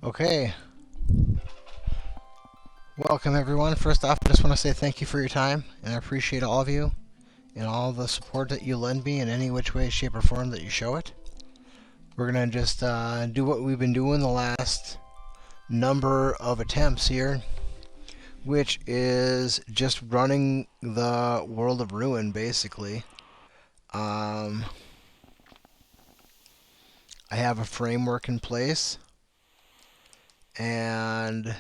Okay, welcome everyone. First off, I just want to say thank you for your time, and I appreciate all of you and all the support that you lend me in any which way, shape, or form that you show it. We're gonna just do what we've been doing the last number of attempts here, which is just running the World of Ruin, basically. Um, I have a framework in place, and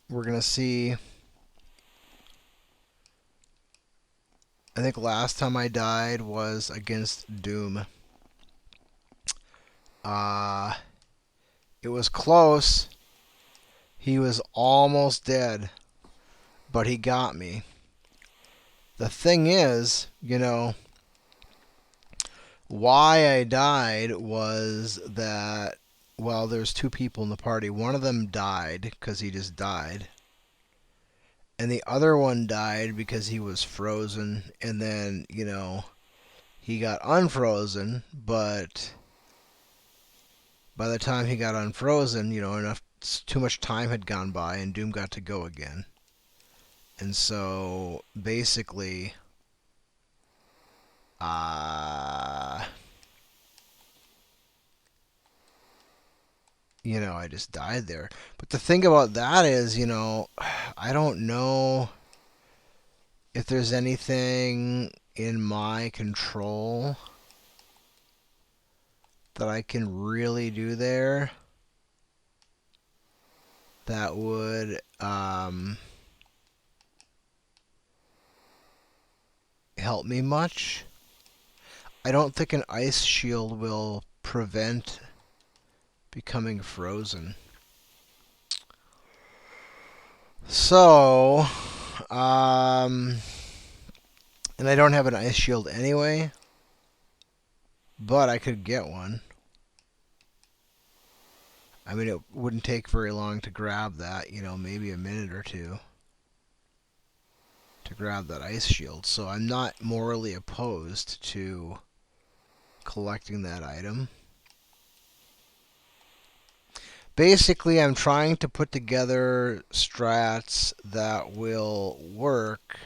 we're gonna see. I think last time I died was against Doom. Uh, it was close. He was almost dead, but he got me. The thing is, why I died was that, well, there's two people in the party. One of them died because he just died. And the other one died because he was frozen. And then, he got unfrozen, but by the time he got unfrozen, too much time had gone by and Doom got to go again. And so basically, I just died there. But the thing about that is, I don't know if there's anything in my control that I can really do there that would help me much. I don't think an ice shield will prevent becoming frozen. So, and I don't have an ice shield anyway, but I could get one. I mean, it wouldn't take very long to grab that, maybe a minute or two to grab that ice shield. So I'm not morally opposed to collecting that item. Basically, I'm trying to put together strats that will work,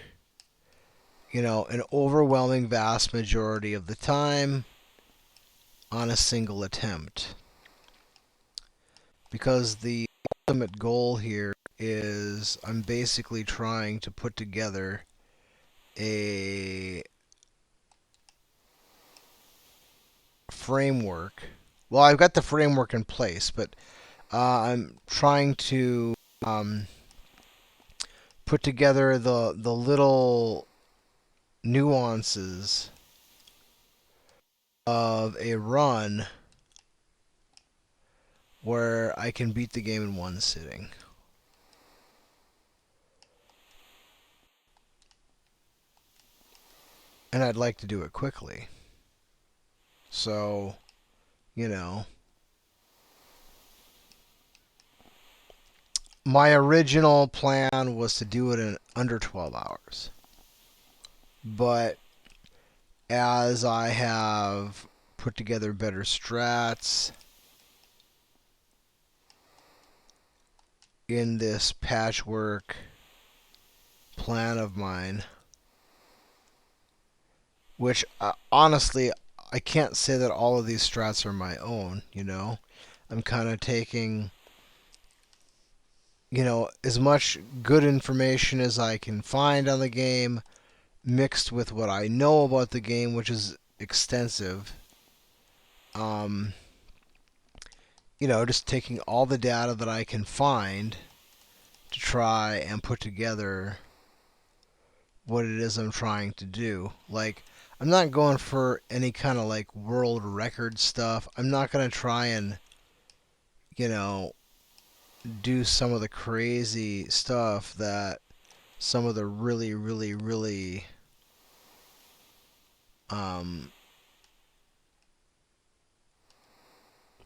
an overwhelming vast majority of the time on a single attempt. Because the ultimate goal here is I'm basically trying to put together a framework. Well, I've got the framework in place, but I'm trying to put together the little nuances of a run where I can beat the game in one sitting. And I'd like to do it quickly. So, my original plan was to do it in under 12 hours. But as I have put together better strats in this patchwork plan of mine, which honestly, I can't say that all of these strats are my own, I'm kind of taking, as much good information as I can find on the game, mixed with what I know about the game, which is extensive. Just taking all the data that I can find to try and put together what it is I'm trying to do. Like, I'm not going for any kind of like world record stuff. I'm not going to try and, do some of the crazy stuff that some of the really, really, really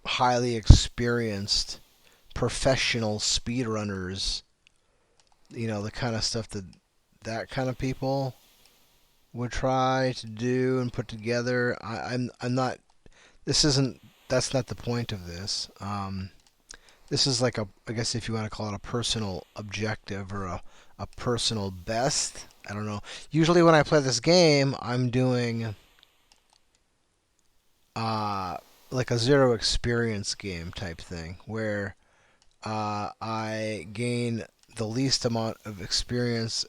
highly experienced professional speedrunners, the kind of stuff that kind of people would try to do and put together. I'm not. This isn't that's not the point of this. This is like I guess if you want to call it a personal objective or a personal best. I don't know. Usually when I play this game, I'm doing uh, like a zero experience game type thing where I gain the least amount of experience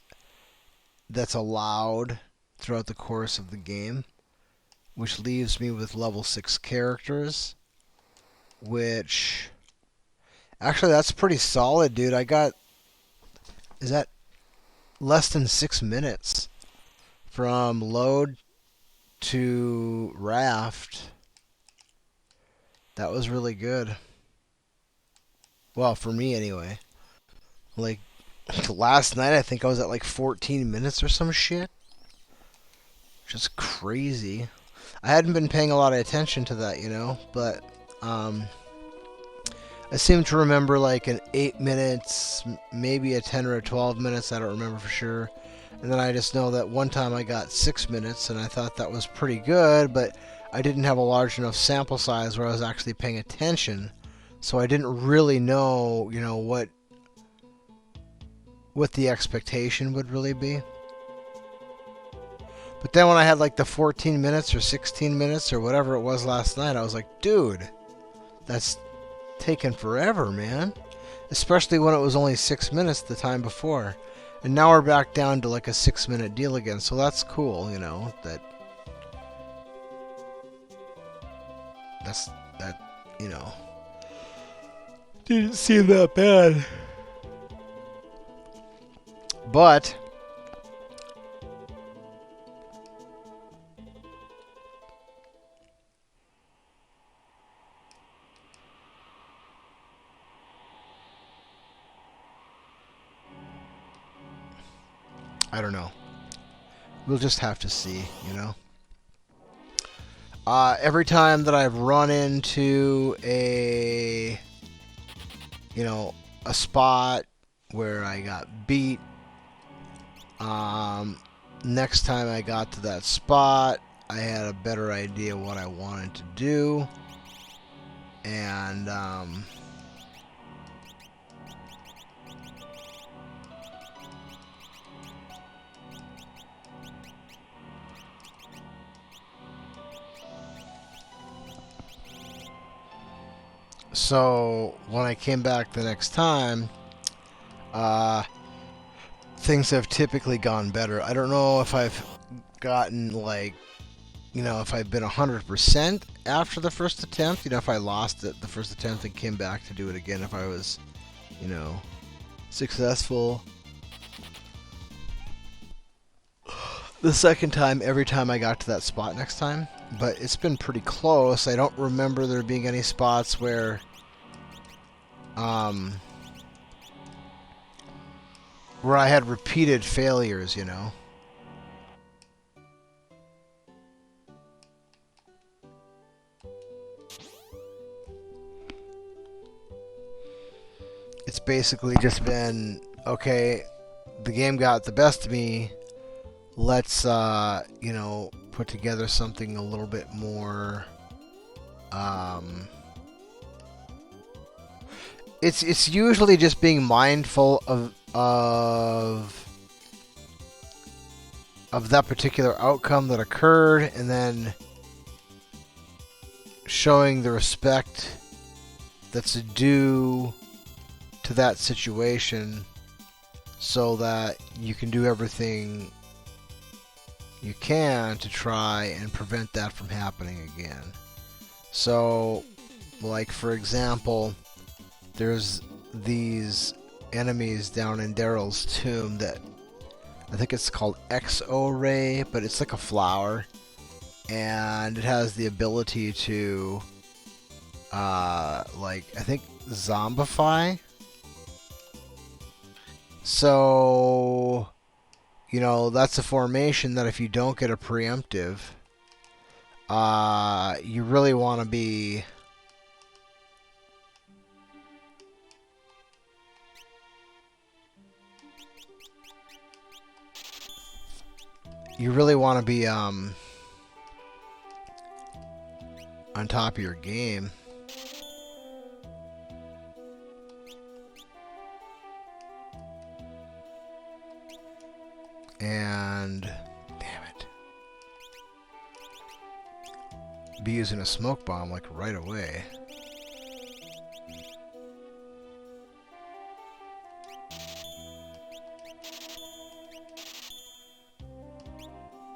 that's allowed throughout the course of the game, which leaves me with level 6 characters, which actually that's pretty solid, dude. I got is that less than 6 minutes from load to raft. That was really good. Well, for me anyway. Like last night I think I was at like 14 minutes or some shit. Just crazy. I hadn't been paying a lot of attention to that, but um, I seem to remember like an 8 minutes, maybe a 10 or a 12 minutes. I don't remember for sure. And then I just know that one time I got 6 minutes, and I thought that was pretty good, but I didn't have a large enough sample size where I was actually paying attention, so I didn't really know, what the expectation would really be. But then when I had like the 14 minutes or 16 minutes or whatever it was last night, I was like, dude, that's taken forever, man. Especially when it was only 6 minutes the time before. And now we're back down to like a 6 minute deal again. So that's cool, that, didn't seem that bad. But I don't know. We'll just have to see. Every time that I've run into a spot where I got beat, next time I got to that spot, I had a better idea what I wanted to do, and so when I came back the next time, things have typically gone better. I don't know if I've gotten like, if I've been 100% after the first attempt, if I lost it the first attempt and came back to do it again, if I was, successful the second time every time I got to that spot next time. But it's been pretty close. I don't remember there being any spots where I had repeated failures. It's basically just been, okay, the game got the best of me. Let's, put together something a little bit more, it's usually just being mindful of that particular outcome that occurred, and then showing the respect that's due to that situation so that you can do everything you can to try and prevent that from happening again. So, like for example, there's these enemies down in Daryl's tomb that I think it's called XO-Ray, but it's like a flower, and it has the ability to I think zombify. So that's a formation that if you don't get a preemptive, you really want to be on top of your game. And damn it. Be using a smoke bomb like right away.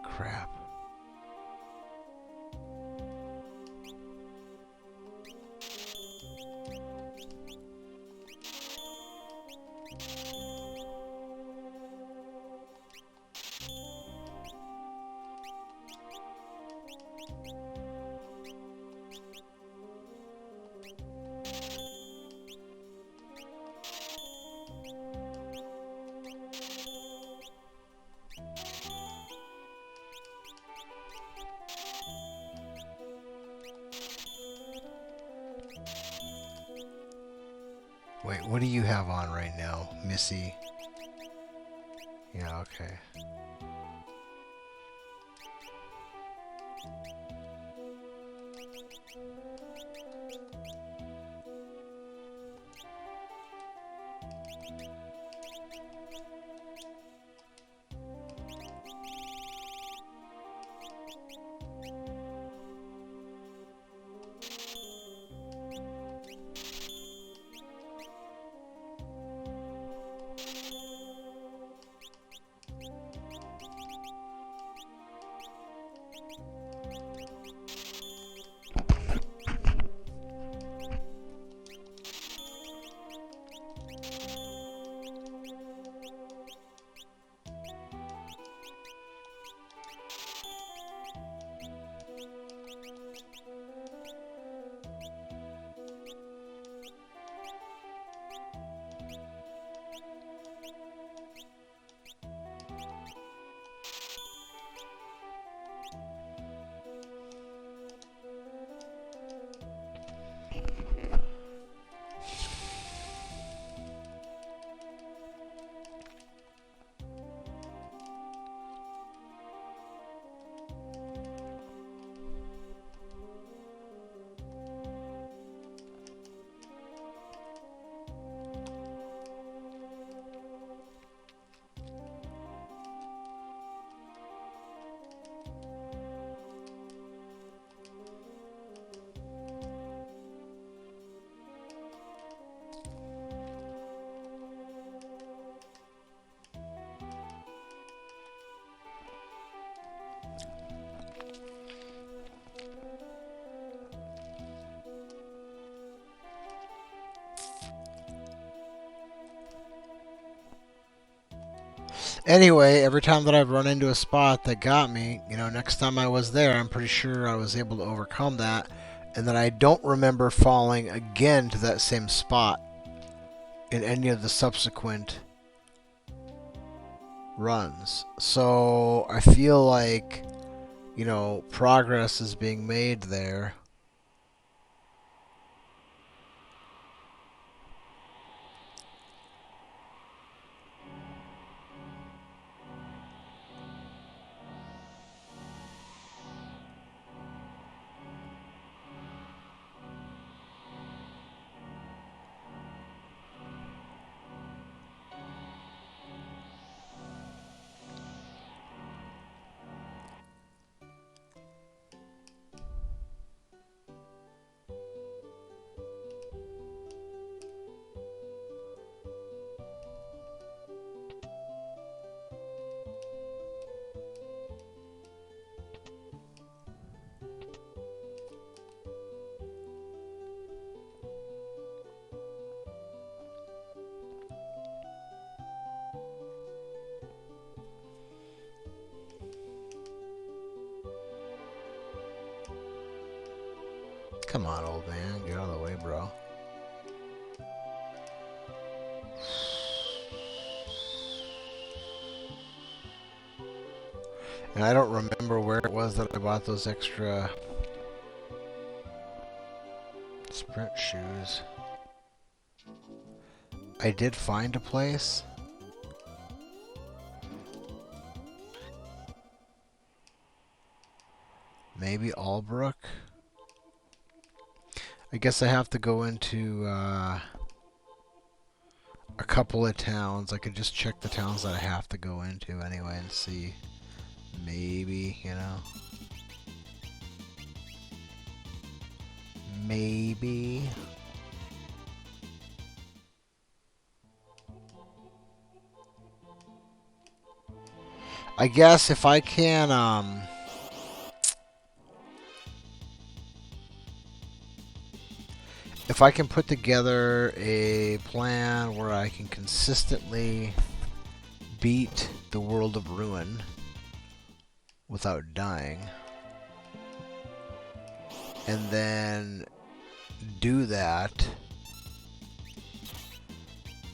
Crap. Wait, what do you have on right now, Missy? Yeah, okay. Anyway, every time that I've run into a spot that got me, next time I was there, I'm pretty sure I was able to overcome that, and that I don't remember falling again to that same spot in any of the subsequent runs. So I feel like, progress is being made there. Come on, old man. Get out of the way, bro. And I don't remember where it was that I bought those extra sprint shoes. I did find a place. Maybe Albrook? I guess I have to go into a couple of towns. I could just check the towns that I have to go into anyway and see. Maybe, you know. Maybe. I guess if I can, if I can put together a plan where I can consistently beat the World of Ruin without dying, and then do that,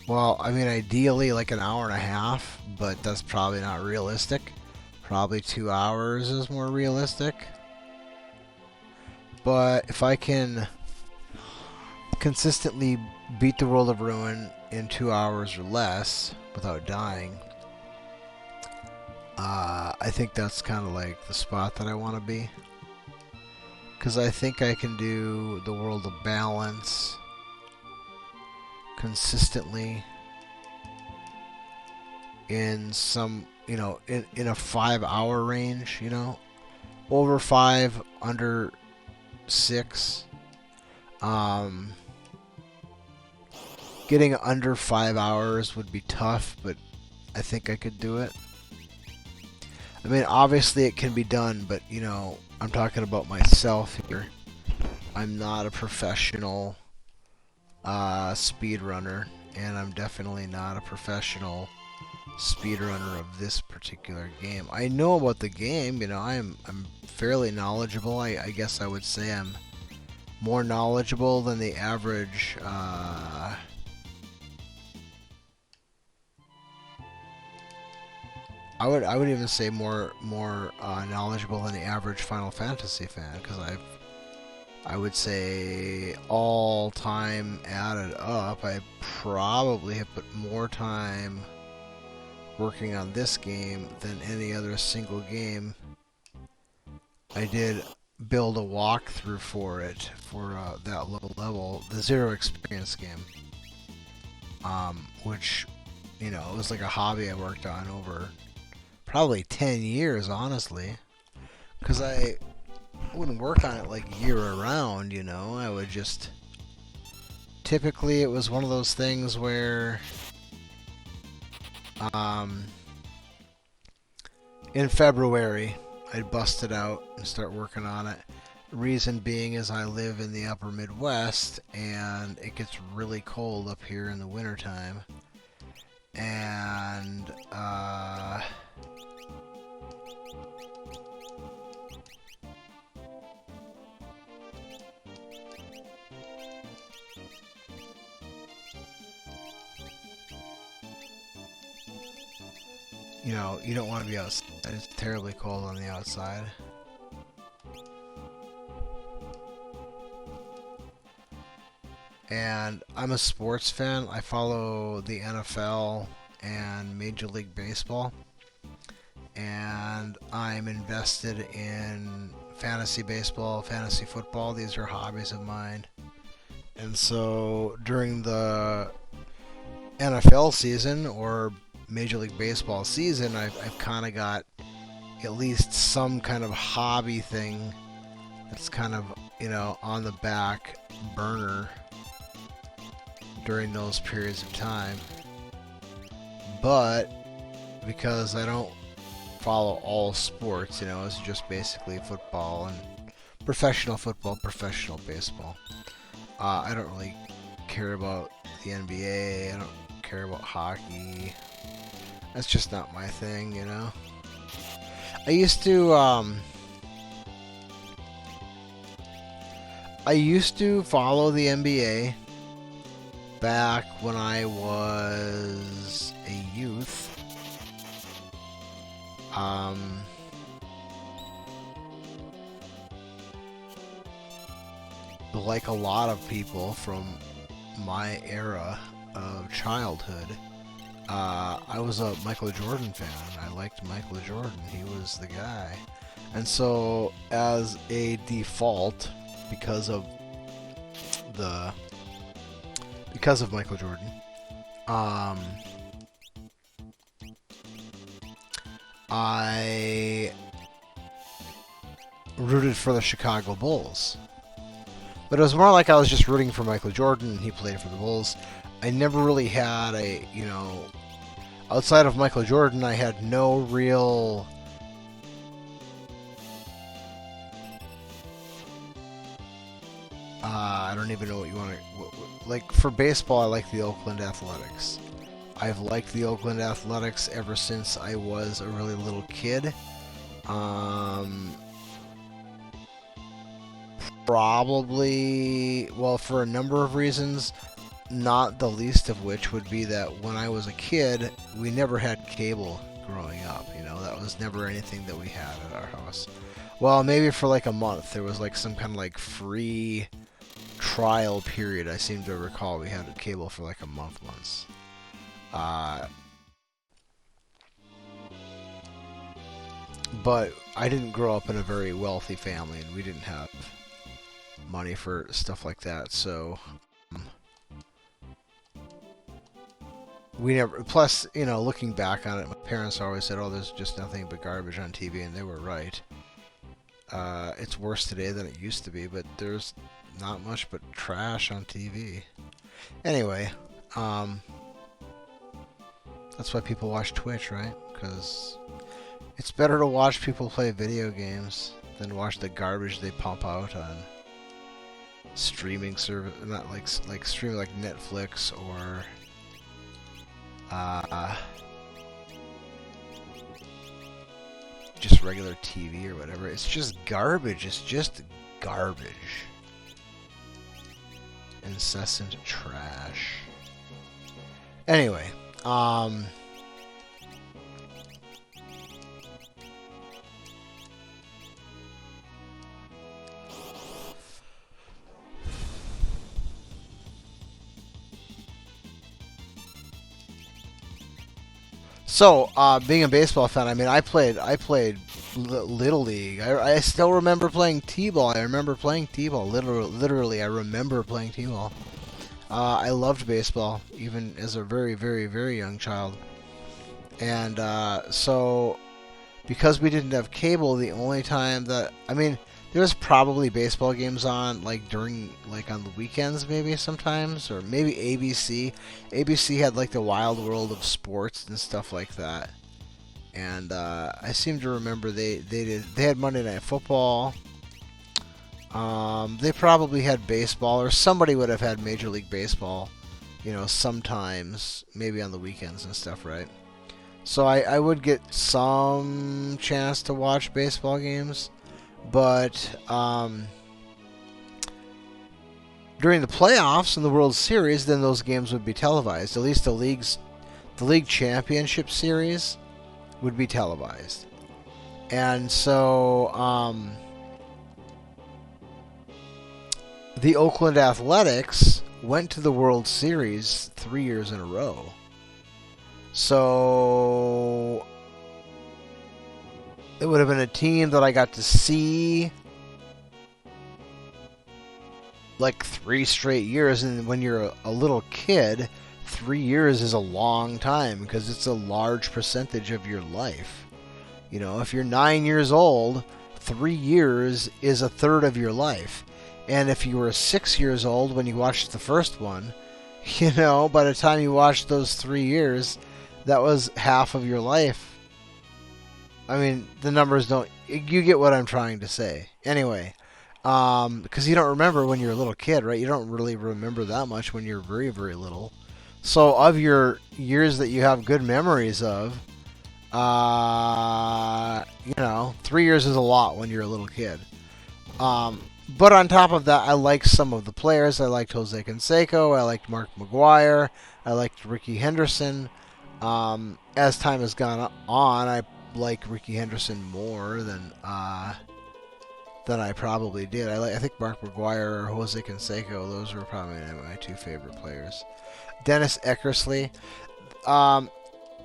well, I mean, ideally like an hour and a half, but that's probably not realistic. Probably 2 hours is more realistic. But if I can consistently beat the World of Ruin in 2 hours or less without dying, I think that's kind of like the spot that I want to be. Because I think I can do the World of Balance consistently in some, you know, in a 5 hour range, you know. Over 5, under 6. Getting under 5 hours would be tough, but I think I could do it. I mean, obviously it can be done, but, you know, I'm talking about myself here. I'm not a professional speedrunner, and I'm definitely not a professional speedrunner of this particular game. I know about the game, you know, I'm fairly knowledgeable. I guess I would say I'm more knowledgeable than the average I would even say more knowledgeable than the average Final Fantasy fan, because I would say all time added up, I probably have put more time working on this game than any other single game. I did build a walkthrough for it for that low level, the Zero Experience game, which, you know, it was like a hobby I worked on over probably 10 years, honestly, because I wouldn't work on it like year around, you know. I would just, typically it was one of those things where in February I'd bust it out and start working on it. Reason being is I live in the upper Midwest and it gets really cold up here in the wintertime, and you know, you don't want to be outside. It's terribly cold on the outside. And I'm a sports fan. I follow the NFL and Major League Baseball. And I'm invested in fantasy baseball, fantasy football. These are hobbies of mine. And so during the NFL season or Major League Baseball season, I've kind of got at least some kind of hobby thing that's kind of, you know, on the back burner during those periods of time. But because I don't follow all sports, you know, it's just basically football and professional football, professional baseball. I don't really care about the NBA. I don't care about hockey. That's just not my thing, you know. I used to follow the NBA back when I was a youth. Like a lot of people from my era of childhood, I was a Michael Jordan fan. I liked Michael Jordan. He was the guy. And so, as a default, because of because of Michael Jordan. Um, I rooted for the Chicago Bulls. But it was more like I was just rooting for Michael Jordan and he played for the Bulls. I never really had outside of Michael Jordan, I had no real I don't even know what you want to... Like, for baseball, I like the Oakland Athletics. I've liked the Oakland Athletics ever since I was a really little kid. Probably, well, for a number of reasons, not the least of which would be that when I was a kid, we never had cable growing up. That was never anything that we had at our house. Well, maybe for like a month. There was like some kind of like free trial period. I seem to recall we had cable for like a month once. But I didn't grow up in a very wealthy family, and we didn't have money for stuff like that, so we never... Plus, looking back on it, my parents always said, oh, there's just nothing but garbage on TV, and they were right. It's worse today than it used to be, but there's not much but trash on TV. Anyway, that's why people watch Twitch, right? Because it's better to watch people play video games than watch the garbage they pump out on streaming service, not like streaming like Netflix or just regular TV or whatever. It's just garbage. It's just garbage. Incessant trash. Anyway, so, being a baseball fan, I mean, I played Little League. I still remember playing T-ball. I remember playing T-ball. Literally, I remember playing T-ball. I loved baseball, even as a very, very, very young child. And so, because we didn't have cable, the only time that... I mean, there was probably baseball games on, like, on the weekends, maybe, sometimes, or maybe ABC. ABC had, like, the Wild World of Sports and stuff like that. And, I seem to remember they had Monday Night Football. They probably had baseball, or somebody would have had Major League Baseball, sometimes, maybe on the weekends and stuff, right? So I would get some chance to watch baseball games. But during the playoffs and the World Series, then those games would be televised. At least the league championship series would be televised. And so the Oakland Athletics went to the World Series 3 years in a row. So it would have been a team that I got to see like 3 straight years. And when you're a little kid, 3 years is a long time because it's a large percentage of your life. If you're 9 years old, 3 years is a third of your life. And if you were 6 years old when you watched the first one, by the time you watched those 3 years, that was half of your life. I mean, the numbers don't... You get what I'm trying to say. Anyway, because you don't remember when you're a little kid, right? You don't really remember that much when you're very, very little. So, of your years that you have good memories of, 3 years is a lot when you're a little kid. But on top of that, I liked some of the players. I liked Jose Canseco. I liked Mark McGwire. I liked Ricky Henderson. As time has gone on, I like Ricky Henderson more than I probably did. I think Mark McGwire or Jose Canseco, those were probably my 2 favorite players. Dennis Eckersley.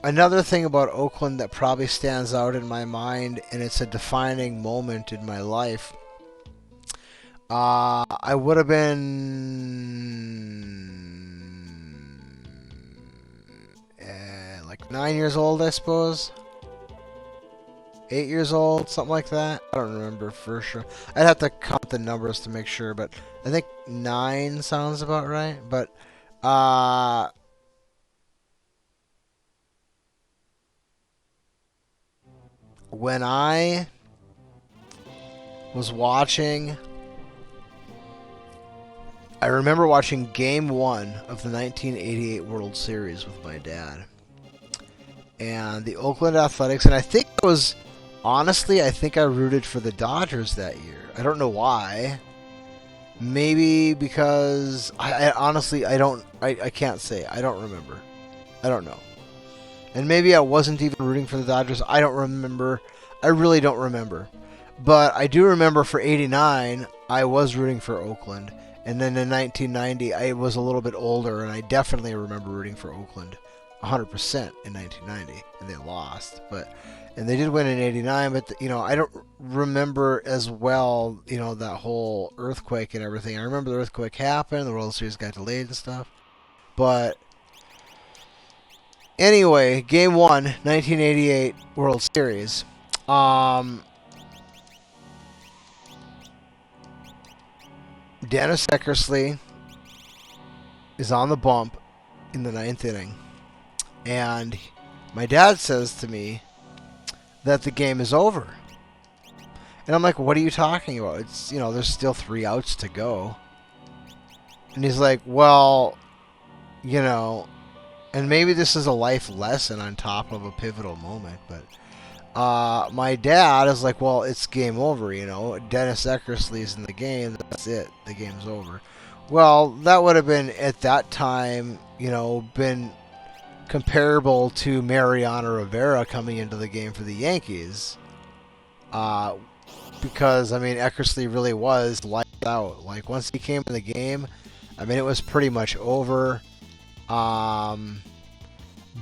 Another thing about Oakland that probably stands out in my mind, and it's a defining moment in my life, I would have been like 9 years old, I suppose. 8 years old, something like that. I don't remember for sure. I'd have to count the numbers to make sure, but I think 9 sounds about right. But uh, when I was watching, I remember watching Game 1 of the 1988 World Series with my dad. And the Oakland Athletics, and I think it was, honestly, I think I rooted for the Dodgers that year. I don't know why. Maybe because I honestly I can't say. I don't remember. I don't know. And maybe I wasn't even rooting for the Dodgers. I don't remember. I really don't remember. But I do remember for 89, I was rooting for Oakland. And then in 1990, I was a little bit older, and I definitely remember rooting for Oakland 100% in 1990, and they lost. And they did win in 89, but I don't remember as well, that whole earthquake and everything. I remember the earthquake happened, the World Series got delayed and stuff. But anyway, Game 1, 1988 World Series. Dennis Eckersley is on the bump in the ninth inning. And my dad says to me that the game is over. And I'm like, what are you talking about? It's, there's still 3 outs to go. And he's like, well, and maybe this is a life lesson on top of a pivotal moment, but my dad is like, well, it's game over, Dennis Eckersley's in the game, that's it, the game's over. Well, that would have been, at that time, been comparable to Mariano Rivera coming into the game for the Yankees. Because, Eckersley really was lights out. Like, once he came in the game, it was pretty much over.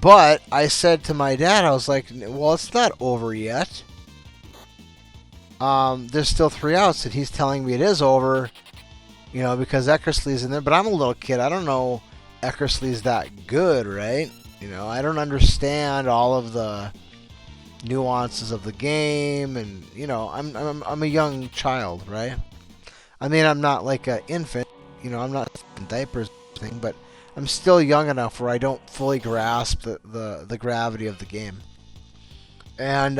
But I said to my dad, I was like, well, it's not over yet. There's still 3 outs, and he's telling me it is over, because Eckersley's in there. But I'm a little kid. I don't know Eckersley's that good, right? I don't understand all of the nuances of the game, and, I'm a young child, right? I'm not like an infant, I'm not in diapers or anything, but I'm still young enough where I don't fully grasp the gravity of the game. And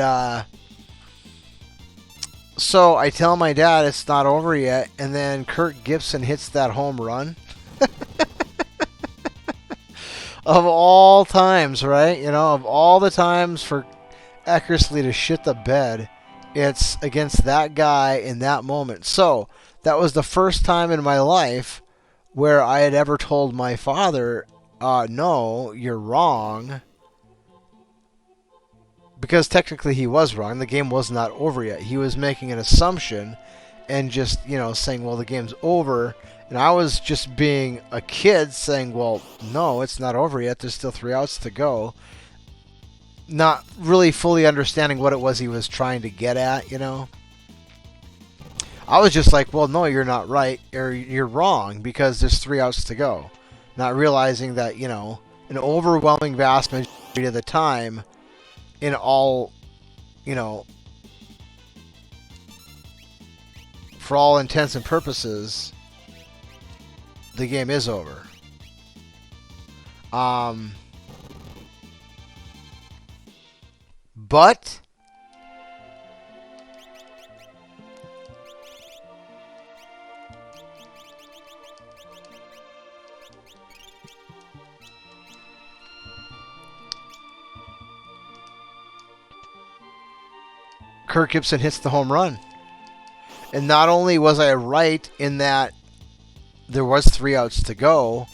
so I tell my dad it's not over yet, and then Kirk Gibson hits that home run. Of all times, right? Of all the times for Eckersley to shit the bed, it's against that guy in that moment. So that was the first time in my life where I had ever told my father, no, you're wrong. Because technically he was wrong. The game was not over yet. He was making an assumption and just, saying, well, the game's over. And I was just being a kid saying, well, no, it's not over yet. There's still 3 outs to go. Not really fully understanding what it was he was trying to get at, I was just like, well, no, you're not right, or you're wrong, because there's 3 outs to go. Not realizing that, an overwhelming vast majority of the time, in all, for all intents and purposes, the game is over. But Kirk Gibson hits the home run. And not only was I right in that there was 3 outs to go,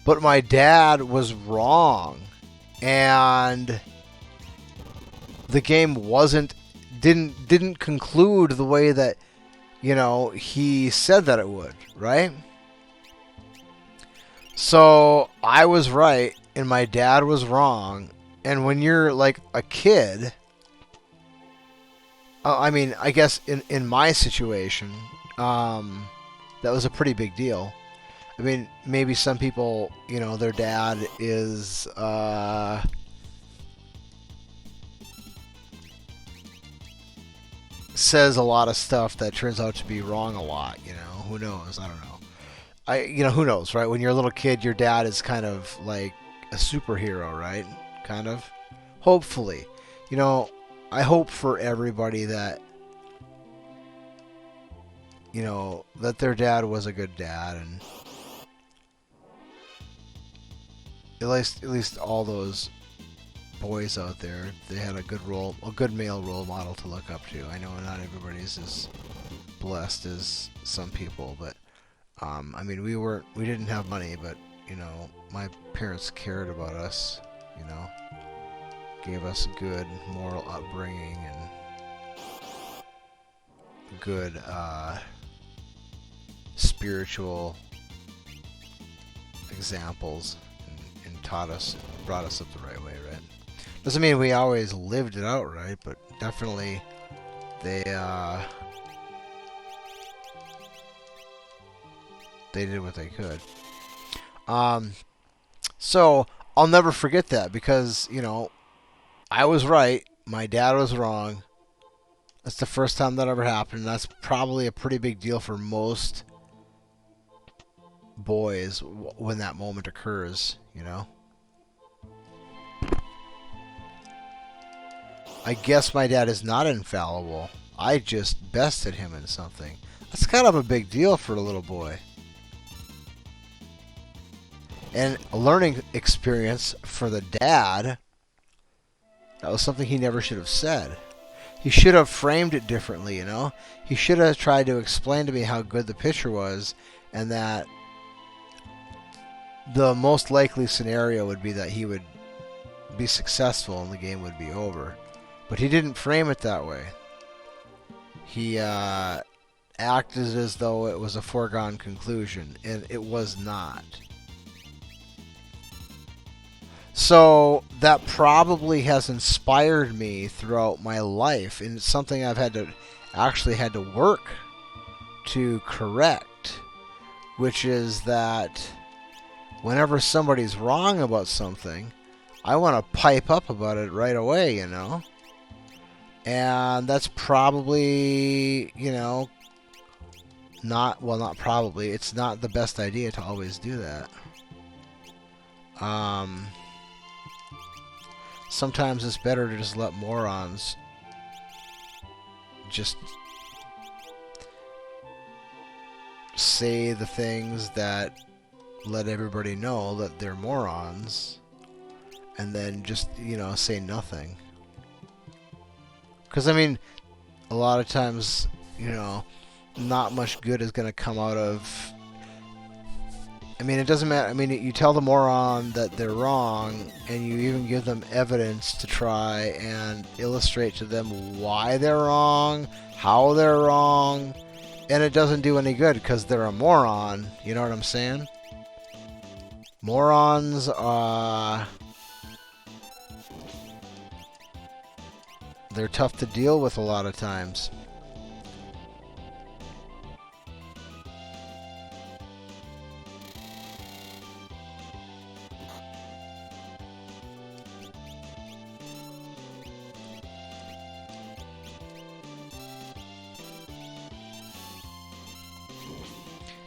but my dad was wrong. And the game didn't conclude the way that, he said that it would, right? So I was right and my dad was wrong. And when you're like a kid, I guess in my situation, That was a pretty big deal. I mean, maybe some people, their dad is says a lot of stuff that turns out to be wrong a lot. Who knows? I don't know. Who knows, right? When you're a little kid, your dad is kind of like a superhero, right? Kind of. Hopefully, I hope for everybody that that their dad was a good dad, and at least all those boys out there, they had a good male role model to look up to. I know not everybody's as blessed as some people, but I mean, we didn't have money, but my parents cared about us, gave us good moral upbringing and good spiritual examples, and brought us up the right way, right? Doesn't mean we always lived it out right, but definitely they did what they could. So I'll never forget that because I was right, my dad was wrong. That's the first time that ever happened. And that's probably a pretty big deal for most boys when that moment occurs. I guess my dad is not infallible. I just bested him in something. That's kind of a big deal for a little boy. And a learning experience for the dad. That was something he never should have said. He should have framed it differently, He should have tried to explain to me how good the pitcher was, and that the most likely scenario would be that he would be successful and the game would be over. But he didn't frame it that way. He acted as though it was a foregone conclusion, and it was not. So that probably has inspired me throughout my life, and it's something I've had to work to correct, which is that whenever somebody's wrong about something, I want to pipe up about it right away, And that's probably, not probably, it's not the best idea to always do that. Sometimes it's better to just let morons just say the things that let everybody know that they're morons, and then just, say nothing. Because, I mean, a lot of times, not much good is going to come out of... I mean, it doesn't matter. I mean, you tell the moron that they're wrong, and you even give them evidence to try and illustrate to them why they're wrong, how they're wrong, and it doesn't do any good because they're a moron. You know what I'm saying? Morons, they're tough to deal with a lot of times.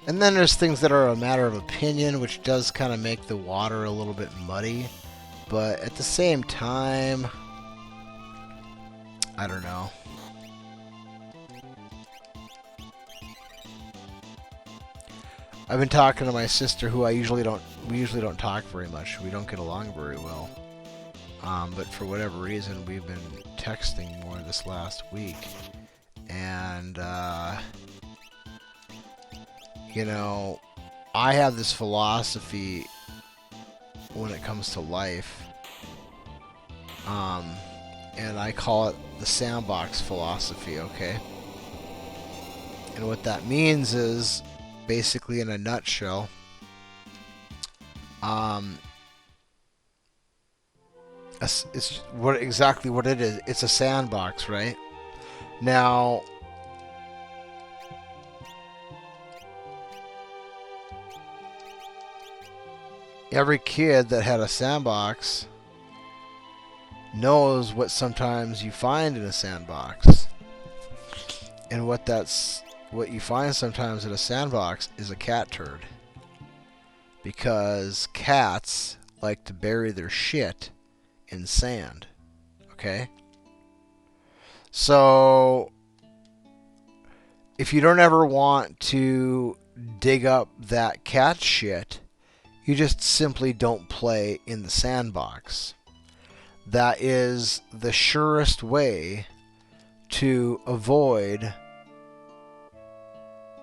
And then there's things that are a matter of opinion, which does kind of make the water a little bit muddy. But at the same time, I don't know. I've been talking to my sister, who we usually don't talk very much. We don't get along very well. But for whatever reason, we've been texting more this last week. And, I have this philosophy when it comes to life, and I call it the sandbox philosophy, okay? And what that means is, basically in a nutshell, it's exactly what it is. It's a sandbox, right? Now, every kid that had a sandbox knows what sometimes you find in a sandbox. And what you find sometimes in a sandbox is a cat turd. Because cats like to bury their shit in sand. Okay? So if you don't ever want to dig up that cat shit, you just simply don't play in the sandbox. That is the surest way to avoid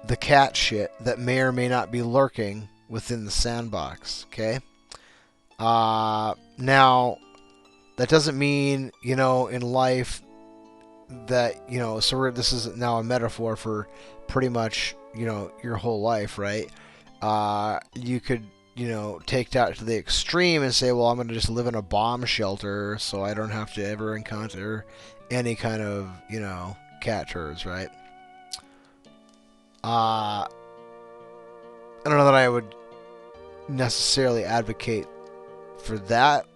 the cat shit that may or may not be lurking within the sandbox. Okay? Now, that doesn't mean, in life that, so this is now a metaphor for pretty much, your whole life, right? You could, take that to the extreme and say, well, I'm going to just live in a bomb shelter so I don't have to ever encounter any kind of, cat turds, right? I don't know that I would necessarily advocate for that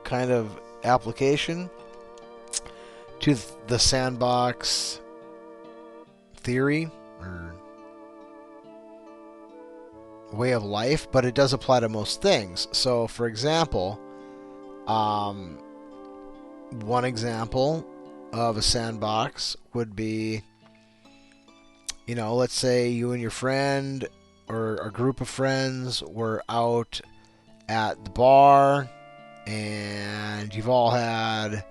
kind of application to the sandbox theory or way of life, but it does apply to most things. So, for example, one example of a sandbox would be, let's say you and your friend or a group of friends were out at the bar and you've all had,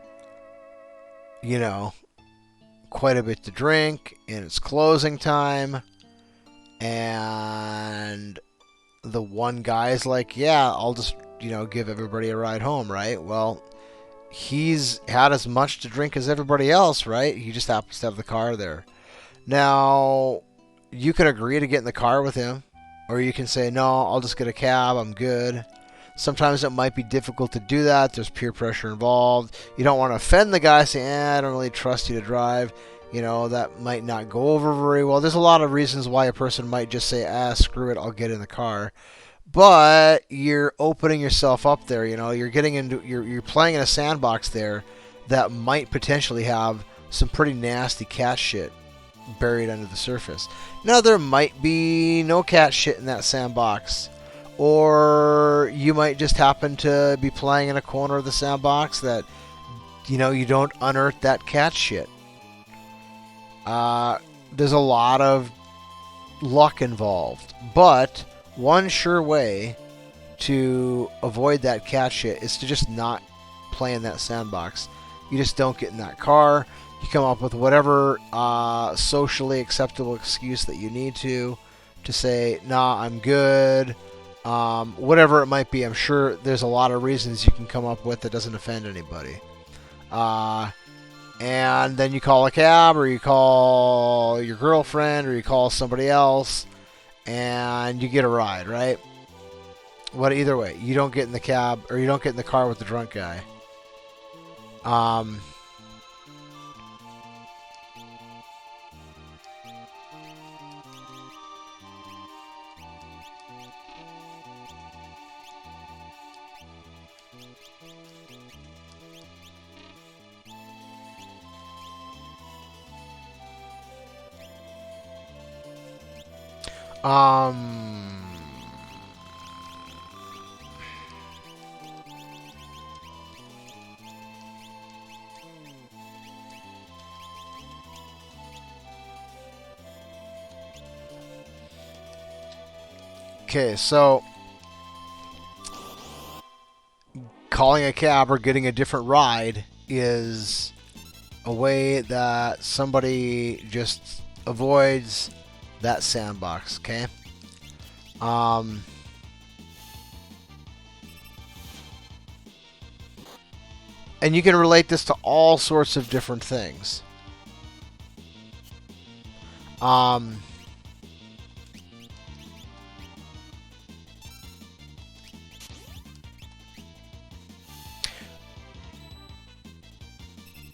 quite a bit to drink and it's closing time and the one guy's like, yeah, I'll just, give everybody a ride home, right? Well, he's had as much to drink as everybody else, right? He just happens to have the car there. Now, you can agree to get in the car with him, or you can say, no, I'll just get a cab, I'm good. Sometimes it might be difficult to do that. There's peer pressure involved. You don't want to offend the guy, saying, I don't really trust you to drive. That might not go over very well. There's a lot of reasons why a person might just say, screw it, I'll get in the car. But you're opening yourself up there, you're getting into, you're playing in a sandbox there that might potentially have some pretty nasty cat shit buried under the surface. Now, there might be no cat shit in that sandbox. Or you might just happen to be playing in a corner of the sandbox that, you don't unearth that cat shit. There's a lot of luck involved. But one sure way to avoid that cat shit is to just not play in that sandbox. You just don't get in that car. You come up with whatever socially acceptable excuse that you need to say, nah, I'm good. Whatever it might be, I'm sure there's a lot of reasons you can come up with that doesn't offend anybody. And then you call a cab, or you call your girlfriend, or you call somebody else, and you get a ride, right? Either way, you don't get in the cab, or you don't get in the car with the drunk guy. Okay, so calling a cab or getting a different ride is a way that somebody just avoids that sandbox, okay? And you can relate this to all sorts of different things.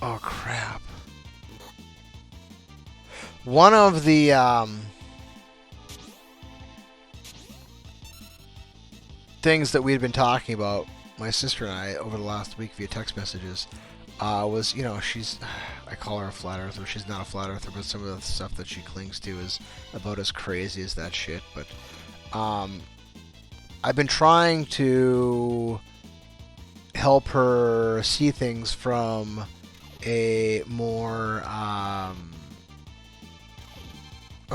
Oh, crap. One of the things that we had been talking about, my sister and I, over the last week via text messages, was, she's, I call her a flat earther. She's not a flat earther, but some of the stuff that she clings to is about as crazy as that shit. But I've been trying to help her see things from a more, oh,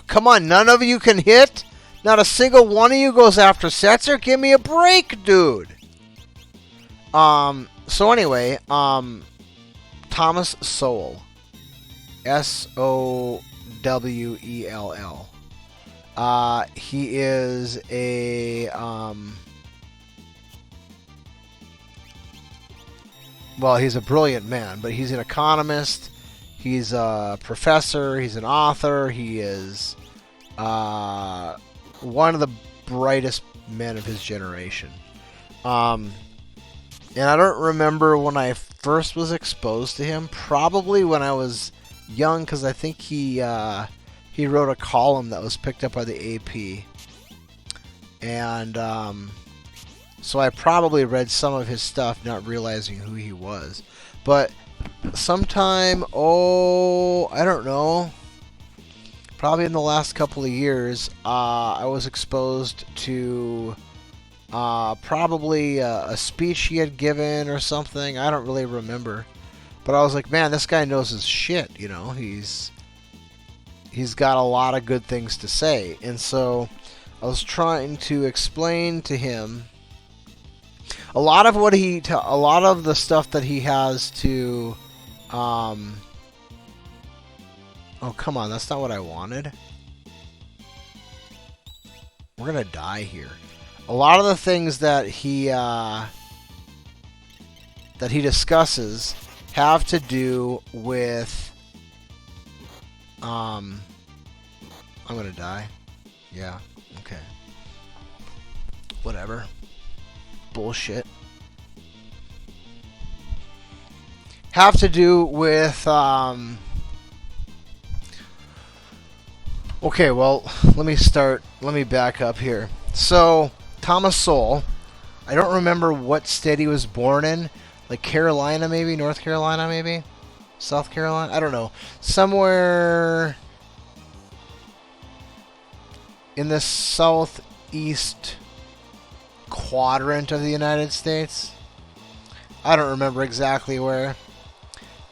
come on, none of you can hit? Not a single one of you goes after Setzer? Give me a break, dude! So anyway, Thomas Sowell. Sowell. He is a, well, he's a brilliant man, but he's an economist, he's a professor, he's an author, he is one of the brightest men of his generation. And I don't remember when I first was exposed to him, probably when I was young, because I think he wrote a column that was picked up by the AP. And so I probably read some of his stuff, not realizing who he was. But sometime, I don't know, probably in the last couple of years, I was exposed to probably a speech he had given or something. I don't really remember. But I was like, man, this guy knows his shit, He's got a lot of good things to say. And so I was trying to explain to him a lot of the stuff that he has to, oh, come on, that's not what I wanted. We're gonna die here. A lot of the things that he discusses have to do with, I'm gonna die. Yeah, okay. Whatever. Bullshit. Have to do with, okay, well, let me back up here. So, Thomas Sowell, I don't remember what state he was born in, like Carolina maybe, North Carolina maybe, South Carolina, I don't know, somewhere in the southeast quadrant of the United States. I don't remember exactly where.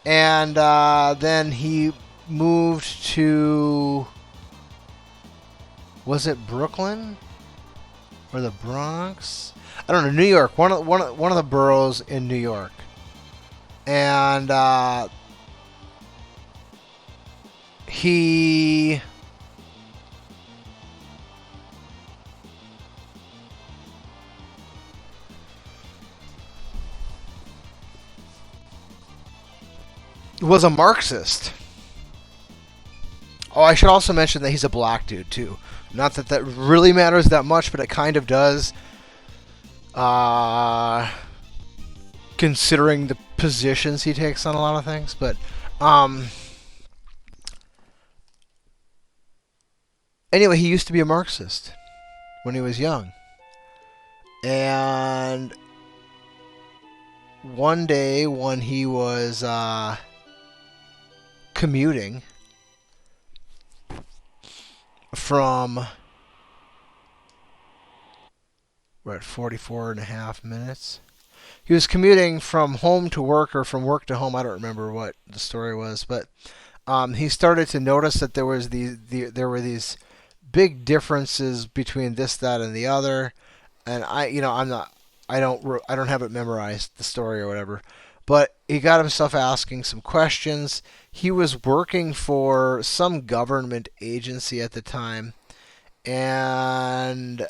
And then he moved to, was it Brooklyn or the Bronx? I don't know, New York. One of the boroughs in New York. And he was a Marxist. Oh, I should also mention that he's a black dude, too. Not that that really matters that much, but it kind of does. Considering the positions he takes on a lot of things. But, anyway, he used to be a Marxist when he was young. And one day when he was commuting from, we're at 44 and a half minutes. He was commuting from home to work or from work to home. I don't remember what the story was, but he started to notice that there was there were these big differences between this, that, and the other. And I don't have it memorized, the story or whatever. But he got himself asking some questions. He was working for some government agency at the time, and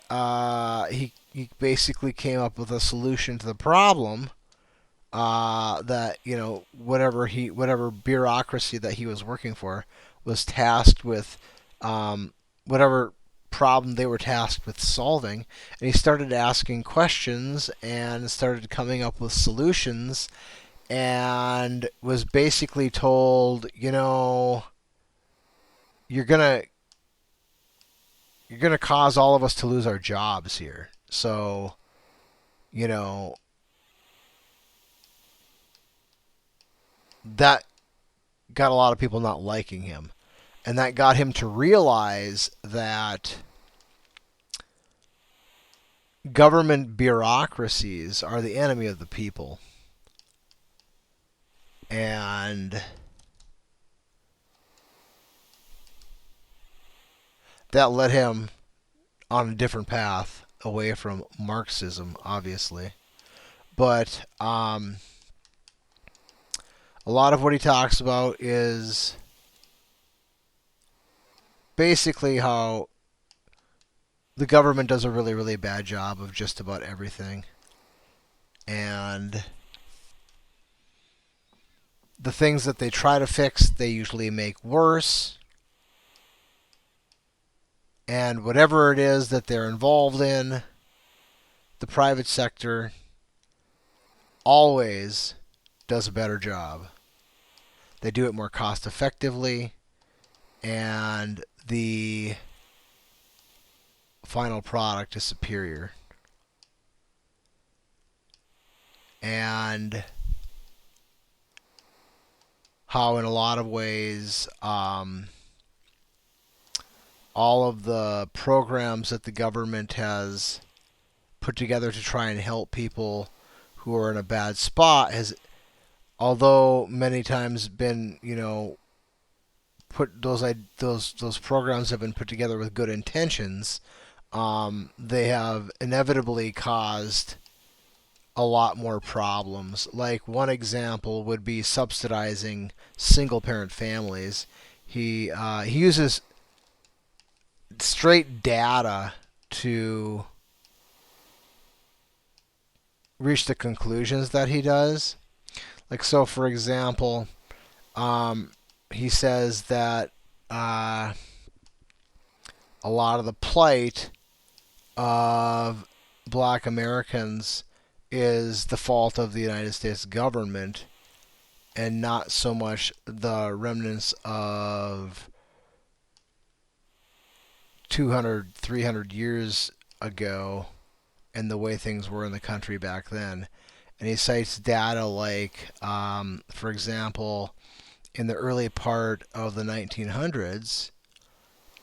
he basically came up with a solution to the problem. That whatever bureaucracy that he was working for was tasked with, whatever problem they were tasked with solving, and he started asking questions and started coming up with solutions, and was basically told, you're gonna cause all of us to lose our jobs here. So you know, that got a lot of people not liking him. And that got him to realize that government bureaucracies are the enemy of the people. And that led him on a different path away from Marxism, obviously. But a lot of what he talks about is basically how the government does a really, really bad job of just about everything. And the things that they try to fix, they usually make worse. And whatever it is that they're involved in, the private sector always does a better job. They do it more cost effectively, and the final product is superior. And how, in a lot of ways, all of the programs that the government has put together to try and help people who are in a bad spot has, although many times been, put those programs have been put together with good intentions, they have inevitably caused a lot more problems. Like one example would be subsidizing single parent families. He uses straight data to reach the conclusions that he does. Like, so for example, he says that a lot of the plight of black Americans is the fault of the United States government and not so much the remnants of 200, 300 years ago and the way things were in the country back then. And he cites data like, for example, in the early part of the 1900s,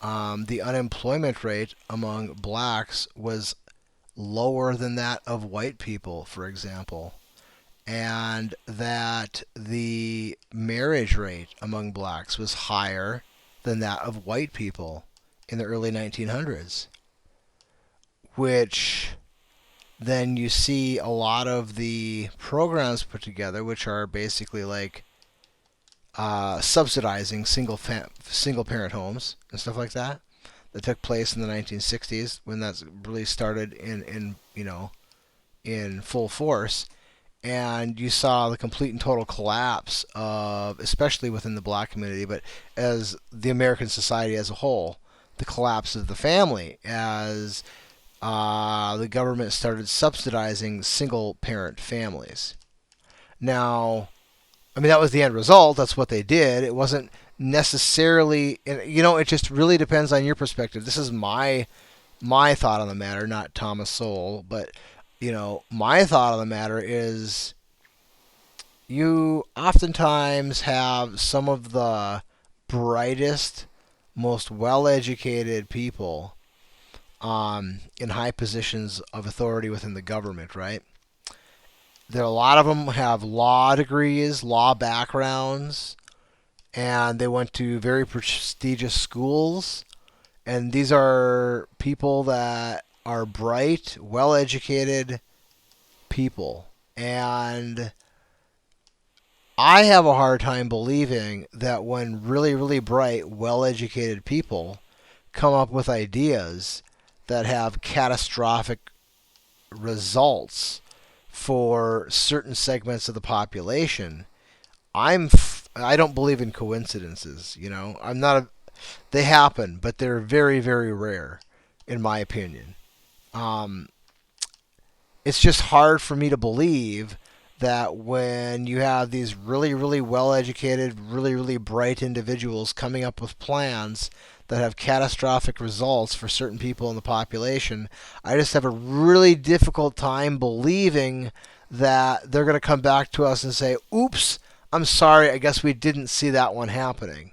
the unemployment rate among blacks was lower than that of white people, for example, and that the marriage rate among blacks was higher than that of white people in the early 1900s, which then you see a lot of the programs put together, which are basically like subsidizing single parent homes and stuff like that took place in the 1960s when that's really started in full force, and you saw the complete and total collapse of, especially within the black community, but as the American society as a whole, the collapse of the family as the government started subsidizing single parent families. Now, I mean, that was the end result. That's what they did. It wasn't necessarily, it just really depends on your perspective. This is my thought on the matter, not Thomas Sowell, but my thought on the matter is you oftentimes have some of the brightest, most well-educated people in high positions of authority within the government, right? A lot of them have law degrees, law backgrounds, and they went to very prestigious schools. And these are people that are bright, well-educated people. And I have a hard time believing that when really, really bright, well-educated people come up with ideas that have catastrophic results for certain segments of the population, I don't believe in coincidences. I'm not a. They happen, but they're very, very rare, in my opinion. It's just hard for me to believe that when you have these really, really well-educated, really, really bright individuals coming up with plans that have catastrophic results for certain people in the population, I just have a really difficult time believing that they're going to come back to us and say, oops, I'm sorry, I guess we didn't see that one happening.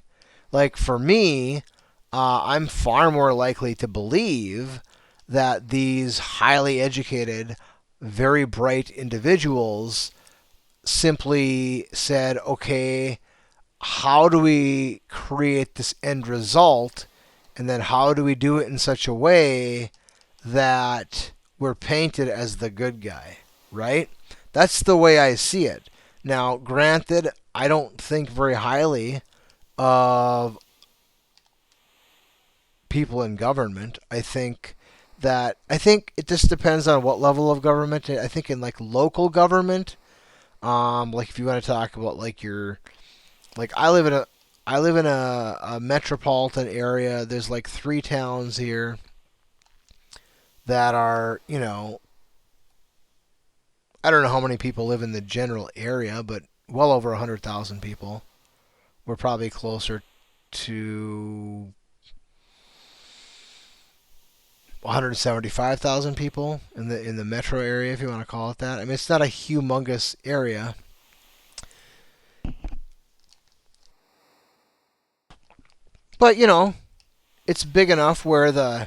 Like for me, I'm far more likely to believe that these highly educated, very bright individuals simply said, okay, how do we create this end result? And then how do we do it in such a way that we're painted as the good guy, right? That's the way I see it. Now, granted, I don't think very highly of people in government. I think it just depends on what level of government. I think in like local government, like if you want to talk about like your like I live in a metropolitan area. There's like 3 towns here that are, I don't know how many people live in the general area, but well over 100,000 people. We're probably closer to 175,000 people in the metro area, if you want to call it that. I mean, it's not a humongous area, but it's big enough where the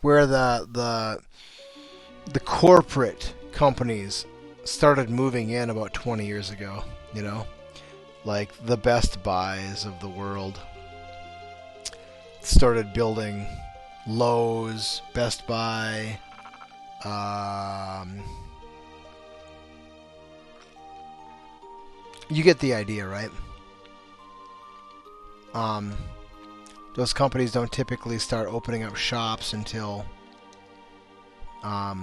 where the corporate companies started moving in about 20 years ago, like the Best Buys of the world started building Lowe's, Best Buy, you get the idea, right? Um, those companies don't typically start opening up shops until a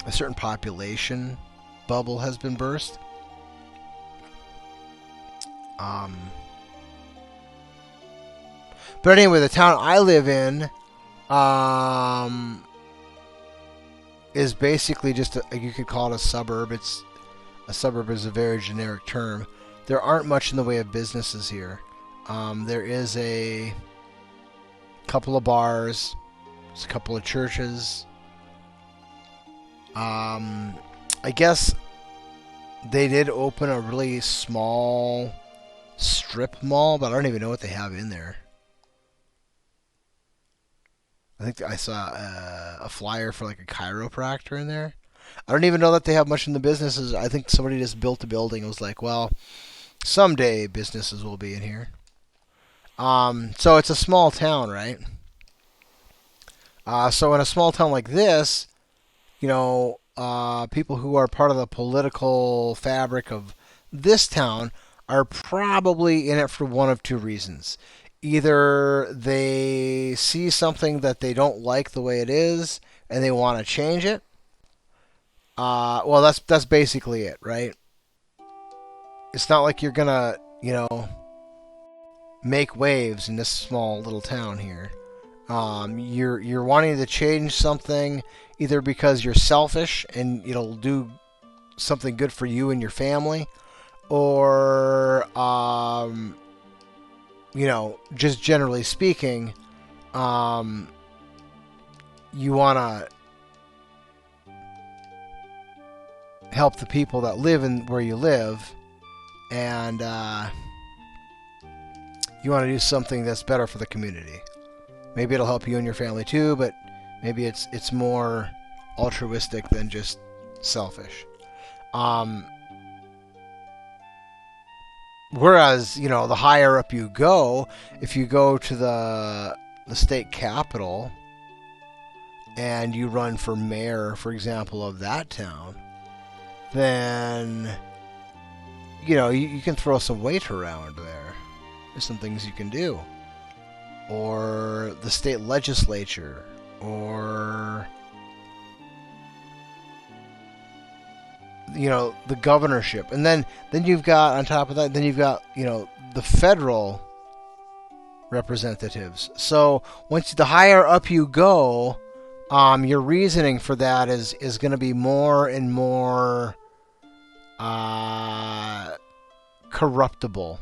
certain population bubble has been burst. But anyway, the town I live in is basically just you could call it a suburb. A suburb is a very generic term. There aren't much in the way of businesses here. There is a couple of bars, there's a couple of churches. I guess they did open a really small strip mall, but I don't even know what they have in there. I think I saw a flyer for like a chiropractor in there. I don't even know that they have much in the businesses. I think somebody just built a building and was like, well, someday businesses will be in here. So it's a small town, right? So in a small town like this, people who are part of the political fabric of this town are probably in it for one of two reasons. Either they see something that they don't like the way it is and they want to change it. Well, that's basically it, right? It's not like you're gonna, make waves in this small little town here. You're wanting to change something either because you're selfish and it'll do something good for you and your family, or just generally speaking, you want to help the people that live in where you live, and you want to do something that's better for the community. Maybe it'll help you and your family too, but maybe it's more altruistic than just selfish. Whereas, the higher up you go, if you go to the state capital and you run for mayor, for example, of that town, then you can throw some weight around there. There's some things you can do. Or the state legislature, or the governorship, and then you've got, on top of that, then you've got the federal representatives. So once the higher up you go, your reasoning for that is going to be more and more corruptible.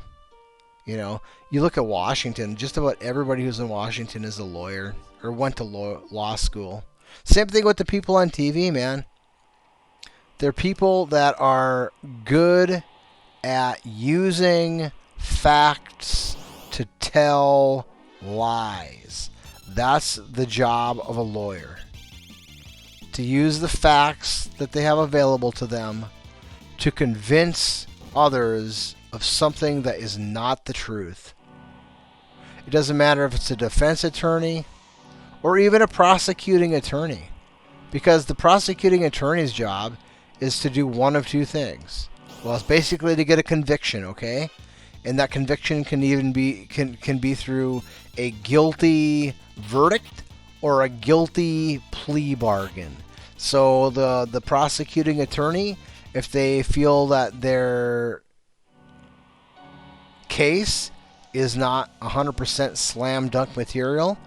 You look at Washington. Just about everybody who's in Washington is a lawyer or went to law school. Same thing with the people on TV, man. They're people that are good at using facts to tell lies. That's the job of a lawyer. To use the facts that they have available to them to convince others of something that is not the truth. It doesn't matter if it's a defense attorney or even a prosecuting attorney, because the prosecuting attorney's job is to do one of two things. Well, it's basically to get a conviction, okay? And that conviction can even be can be through a guilty verdict or a guilty plea bargain. So the prosecuting attorney, if they feel that their case is not 100% slam dunk material,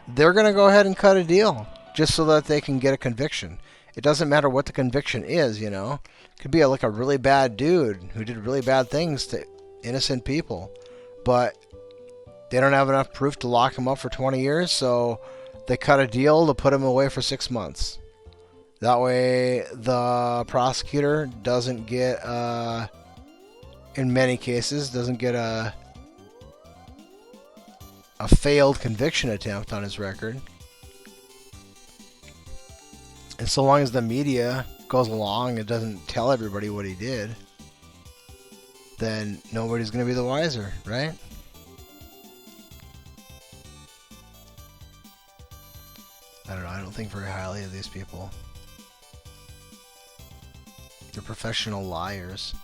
they're going to go ahead and cut a deal just so that they can get a conviction. It doesn't matter what the conviction is, It could be like a really bad dude who did really bad things to innocent people, but they don't have enough proof to lock him up for 20 years, so they cut a deal to put him away for 6 months. That way the prosecutor doesn't get, in many cases, doesn't get a failed conviction attempt on his record. And so long as the media goes along and doesn't tell everybody what he did, then nobody's going to be the wiser, right? I don't know. I don't think very highly of these people. They're professional liars.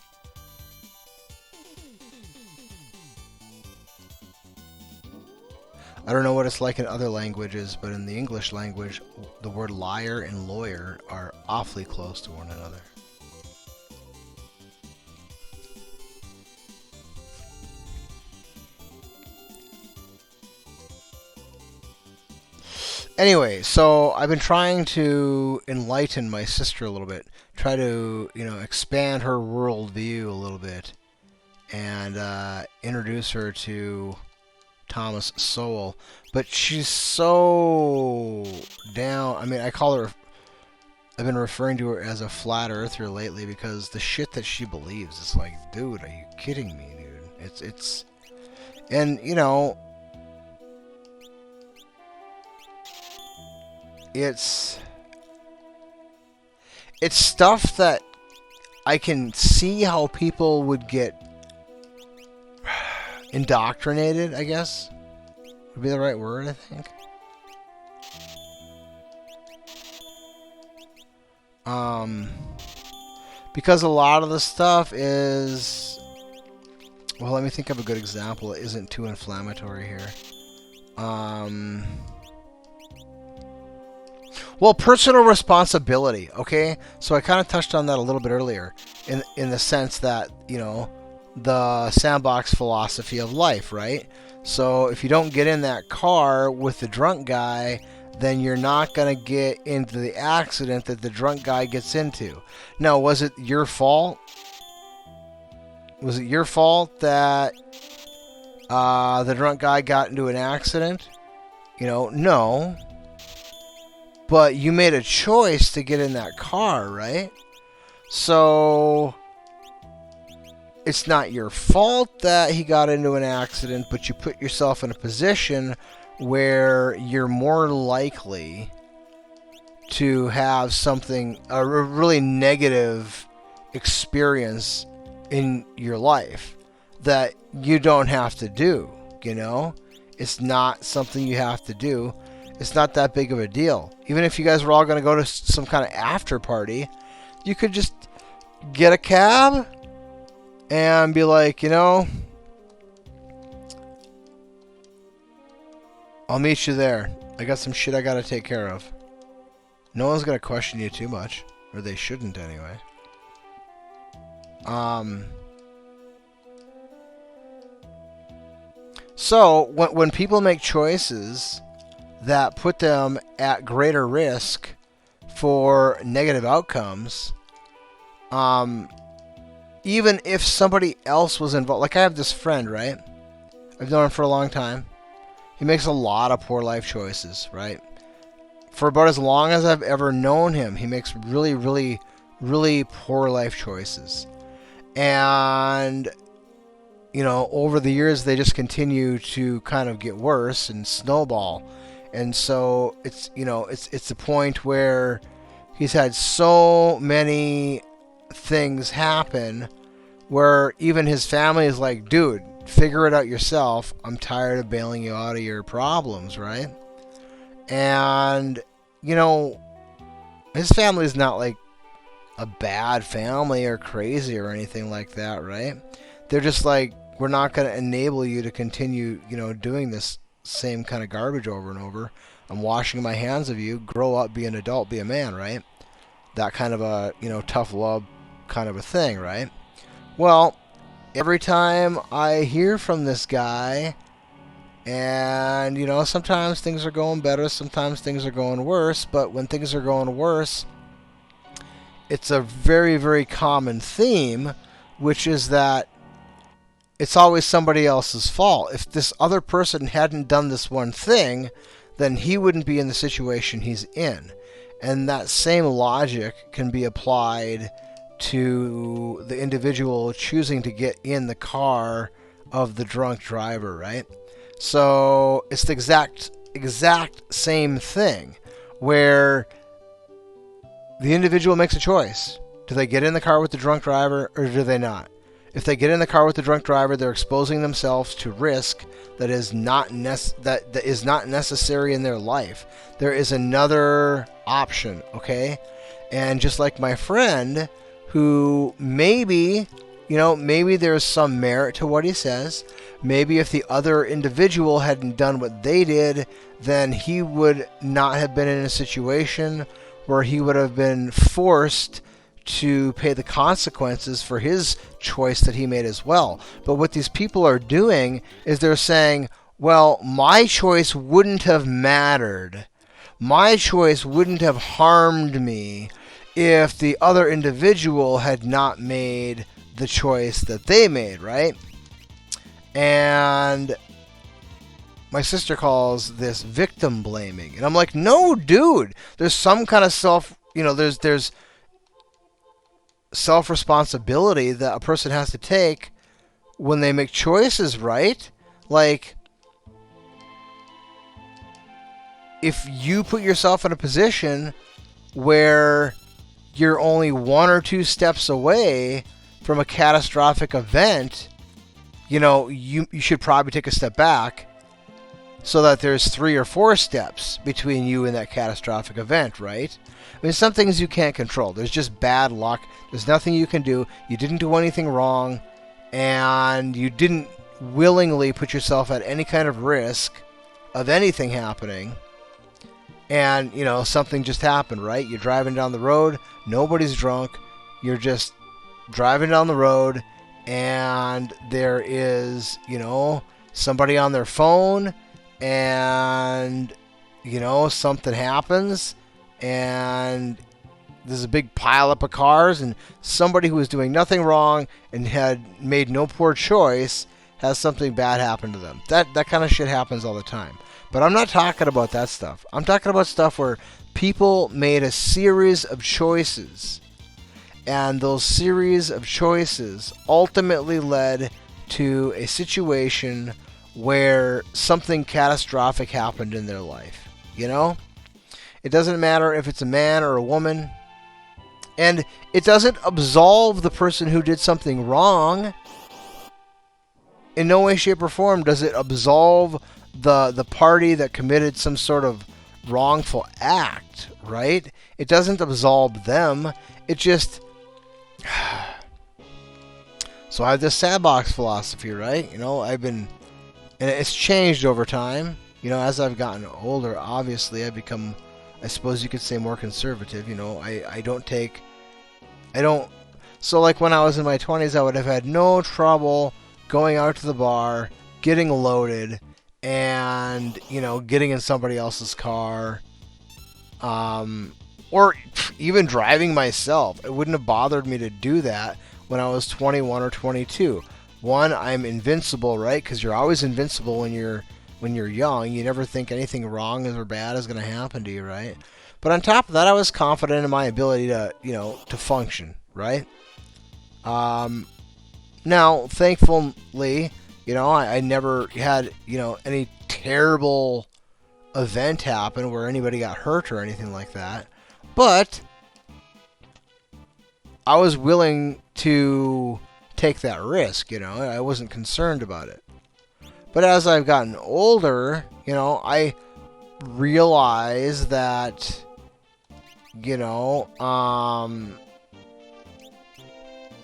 I don't know what it's like in other languages, but in the English language, the word liar and lawyer are awfully close to one another. Anyway, so I've been trying to enlighten my sister a little bit, try to, expand her worldview a little bit, and introduce her to Thomas Sowell. But she's so down. I mean, I've been referring to her as a flat earther lately because the shit that she believes is like, dude, are you kidding me, dude? It's, and it's stuff that I can see how people would get indoctrinated, I guess would be the right word, I think. Because a lot of the stuff is, well, let me think of a good example that isn't too inflammatory here. Well, personal responsibility, okay? So I kind of touched on that a little bit earlier in the sense that, the sandbox philosophy of life, right? So if you don't get in that car with the drunk guy, then you're not going to get into the accident that the drunk guy gets into. Now, was it your fault? Was it your fault that the drunk guy got into an accident? No. But you made a choice to get in that car, right? So it's not your fault that he got into an accident, but you put yourself in a position where you're more likely to have a really negative experience in your life that you don't have to do, It's not something you have to do. It's not that big of a deal. Even if you guys were all going to go to some kind of after party, you could just get a cab and be like, I'll meet you there. I got some shit I got to take care of. No one's going to question you too much, or they shouldn't anyway. Um, so when people make choices that put them at greater risk for negative outcomes, um, even if somebody else was involved, like I have this friend, right? I've known him for a long time. He makes a lot of poor life choices, right? For about as long as I've ever known him, he makes really, really, really poor life choices. And, over the years, they just continue to kind of get worse and snowball. And so it's the point where he's had so many things happen where even his family is like, dude, figure it out yourself. I'm tired of bailing you out of your problems, right? And, his family is not like a bad family or crazy or anything like that, right? They're just like, we're not going to enable you to continue, doing this same kind of garbage over and over. I'm washing my hands of you. Grow up, be an adult, be a man, right? That kind of a, tough love kind of a thing, right? Well, every time I hear from this guy, and, sometimes things are going better, sometimes things are going worse, but when things are going worse, it's a very, very common theme, which is that it's always somebody else's fault. If this other person hadn't done this one thing, then he wouldn't be in the situation he's in. And that same logic can be applied to the individual choosing to get in the car of the drunk driver, right? So it's the exact same thing where the individual makes a choice. Do they get in the car with the drunk driver or do they not? If they get in the car with the drunk driver, they're exposing themselves to risk that is not necessary in their life. There is another option, okay? And just like my friend, who maybe there's some merit to what he says. Maybe if the other individual hadn't done what they did, then he would not have been in a situation where he would have been forced to pay the consequences for his choice that he made as well. But what these people are doing is they're saying, well, my choice wouldn't have mattered. My choice wouldn't have harmed me if the other individual had not made the choice that they made, right? And my sister calls this victim blaming. And I'm like, no, dude, there's some kind of there's self-responsibility that a person has to take when they make choices, right? Like, if you put yourself in a position where you're only 1 or 2 steps away from a catastrophic event, you should probably take a step back so that there's 3 or 4 steps between you and that catastrophic event, right? I mean, some things you can't control. There's just bad luck. There's nothing you can do. You didn't do anything wrong, and you didn't willingly put yourself at any kind of risk of anything happening. And, something just happened, right? You're driving down the road. Nobody's drunk. You're just driving down the road, and there is, somebody on their phone, and, something happens, and there's a big pileup of cars, and somebody who was doing nothing wrong and had made no poor choice has something bad happen to them. That kind of shit happens all the time. But I'm not talking about that stuff. I'm talking about stuff where people made a series of choices, and those series of choices ultimately led to a situation where something catastrophic happened in their life. It doesn't matter if it's a man or a woman, and it doesn't absolve the person who did something wrong. In no way, shape, or form does it absolve the party that committed some sort of wrongful act, right? It doesn't absolve them. It just... So I have this sandbox philosophy, right? And it's changed over time. As I've gotten older, obviously I've become, I suppose you could say, more conservative. So like when I was in my 20s, I would have had no trouble going out to the bar, getting loaded, and, you know, getting in somebody else's car, or even driving myself. It wouldn't have bothered me to do that when I was 21 or 22. One, I'm invincible, right? Because you're always invincible when you're young. You never think anything wrong or bad is going to happen to you, right? But on top of that, I was confident in my ability to, you know, to function, right? Now, thankfully, you know, I never had, you know, any terrible event happen where anybody got hurt or anything like that. But I was willing to take that risk, you know. I wasn't concerned about it. But as I've gotten older, you know, I realize that, you know,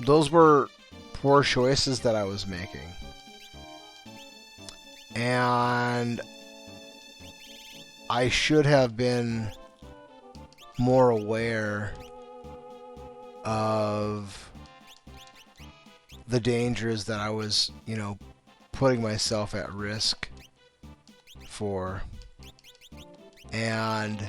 those were poor choices that I was making. And I should have been more aware of the dangers that I was, you know, putting myself at risk for. And,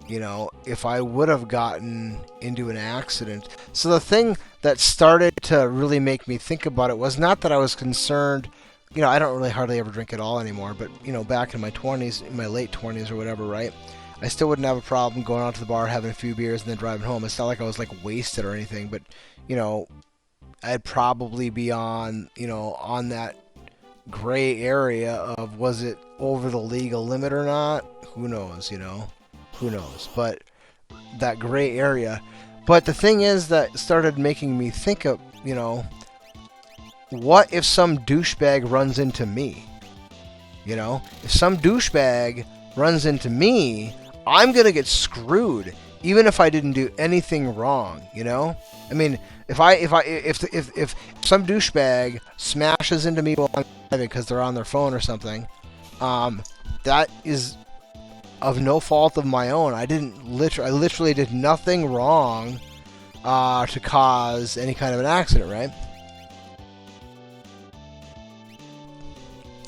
you know, if I would have gotten into an accident. So the thing that started to really make me think about it was not that I was concerned. You know, I don't really hardly ever drink at all anymore, but, you know, back in my 20s, in my late 20s or whatever, right? I still wouldn't have a problem going out to the bar, having a few beers, and then driving home. It's not like I was, like, wasted or anything, but, you know, I'd probably be on, you know, on that gray area of was it over the legal limit or not? Who knows, you know? Who knows? But that gray area. But the thing is that started making me think of, you know, what if some douchebag runs into me? You know, if some douchebag runs into me, I'm gonna get screwed, even if I didn't do anything wrong. You know, I mean, if some douchebag smashes into me while I'm driving because they're on their phone or something, that is of no fault of my own. I literally did nothing wrong to cause any kind of an accident, right?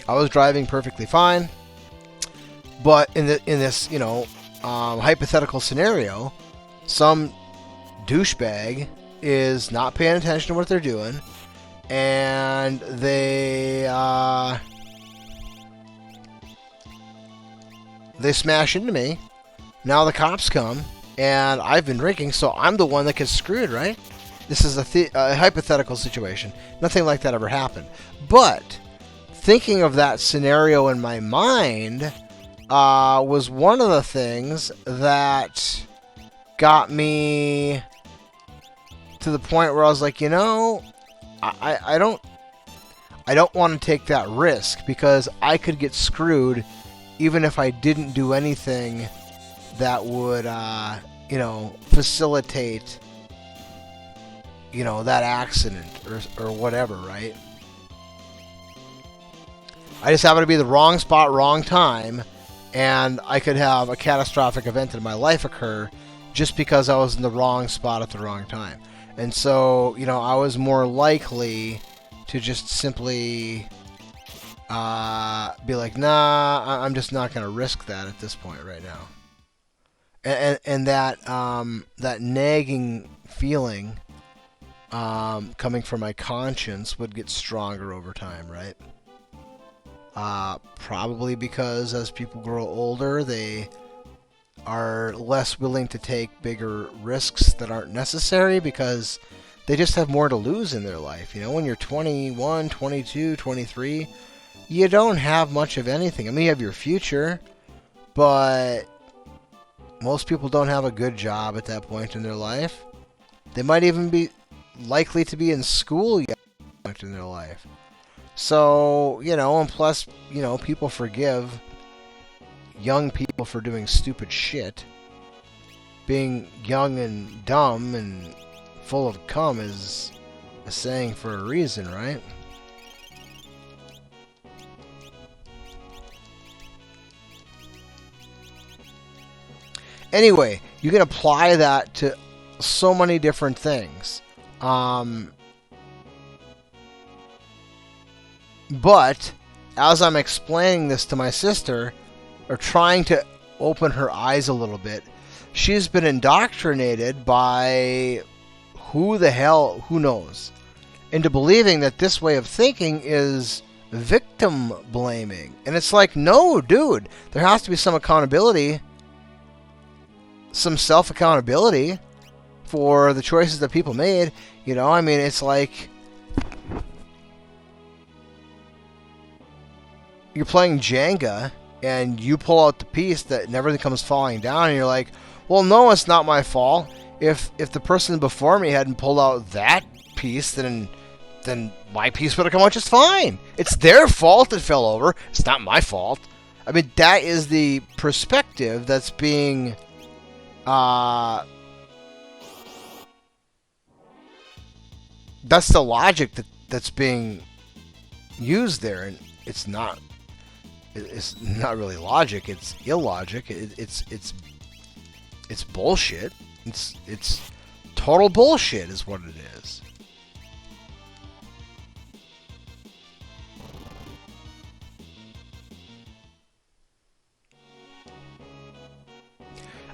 I was driving perfectly fine, but in this, you know, hypothetical scenario, some douchebag is not paying attention to what they're doing, and they smash into me. Now the cops come, and I've been drinking, so I'm the one that gets screwed, right? This is a hypothetical situation. Nothing like that ever happened, but thinking of that scenario in my mind was one of the things that got me to the point where I was like, you know, I don't want to take that risk because I could get screwed even if I didn't do anything that would, you know, facilitate, you know, that accident or whatever, right? I just happen to be the wrong spot, wrong time, and I could have a catastrophic event in my life occur just because I was in the wrong spot at the wrong time. And so, you know, I was more likely to just simply be like, nah, I'm just not going to risk that at this point right now. And that that nagging feeling coming from my conscience would get stronger over time, right? Probably because as people grow older, they are less willing to take bigger risks that aren't necessary because they just have more to lose in their life. You know, when you're 21, 22, 23, you don't have much of anything. I mean, you have your future, but most people don't have a good job at that point in their life. They might even be likely to be in school yet in their life. So, you know, and plus, you know, people forgive young people for doing stupid shit. Being young and dumb and full of cum is a saying for a reason, right? Anyway, you can apply that to so many different things. Um, but as I'm explaining this to my sister, or trying to open her eyes a little bit, she's been indoctrinated by who knows, into believing that this way of thinking is victim blaming. And it's like, no, dude, there has to be some accountability, some self accountability for the choices that people made. You know, I mean, it's like you're playing Jenga and you pull out the piece and everything comes falling down, and you're like, well, no, it's not my fault. If the person before me hadn't pulled out that piece, then my piece would have come out just fine. It's their fault it fell over. It's not my fault. I mean, that is the perspective that's being that's the logic that's being used there, and it's not really logic. It's illogic. It's bullshit. It's total bullshit is what it is.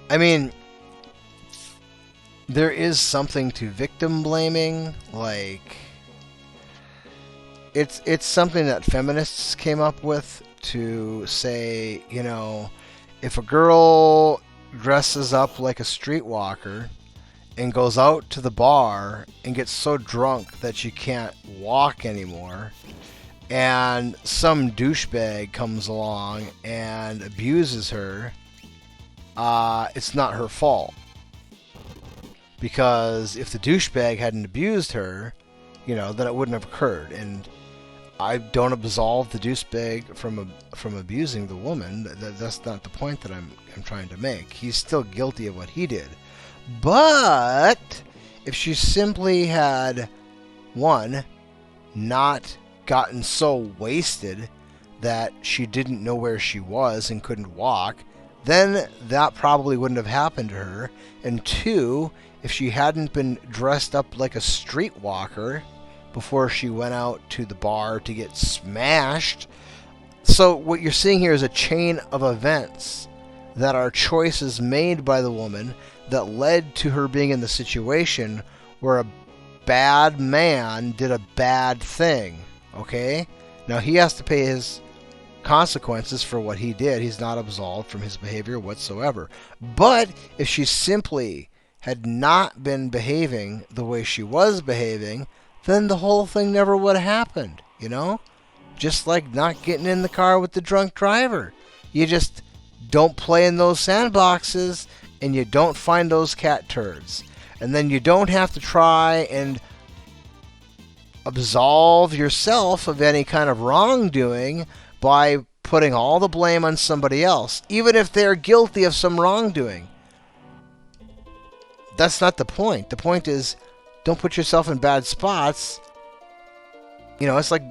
I mean, there is something to victim blaming. Like, it's something that feminists came up with to say, you know, if a girl dresses up like a streetwalker and goes out to the bar and gets so drunk that she can't walk anymore, and some douchebag comes along and abuses her, it's not her fault. Because if the douchebag hadn't abused her, you know, then it wouldn't have occurred. And I don't absolve the douchebag from abusing the woman. That's not the point that I'm trying to make. He's still guilty of what he did. But if she simply had, one, not gotten so wasted that she didn't know where she was and couldn't walk, then that probably wouldn't have happened to her. And two, if she hadn't been dressed up like a streetwalker before she went out to the bar to get smashed. So what you're seeing here is a chain of events that are choices made by the woman that led to her being in the situation where a bad man did a bad thing. Okay? Now he has to pay his consequences for what he did. He's not absolved from his behavior whatsoever. But if she simply had not been behaving the way she was behaving, then the whole thing never would have happened, you know? Just like not getting in the car with the drunk driver. You just don't play in those sandboxes, and you don't find those cat turds. And then you don't have to try and absolve yourself of any kind of wrongdoing by putting all the blame on somebody else, even if they're guilty of some wrongdoing. That's not the point. The point is, don't put yourself in bad spots. You know, it's like,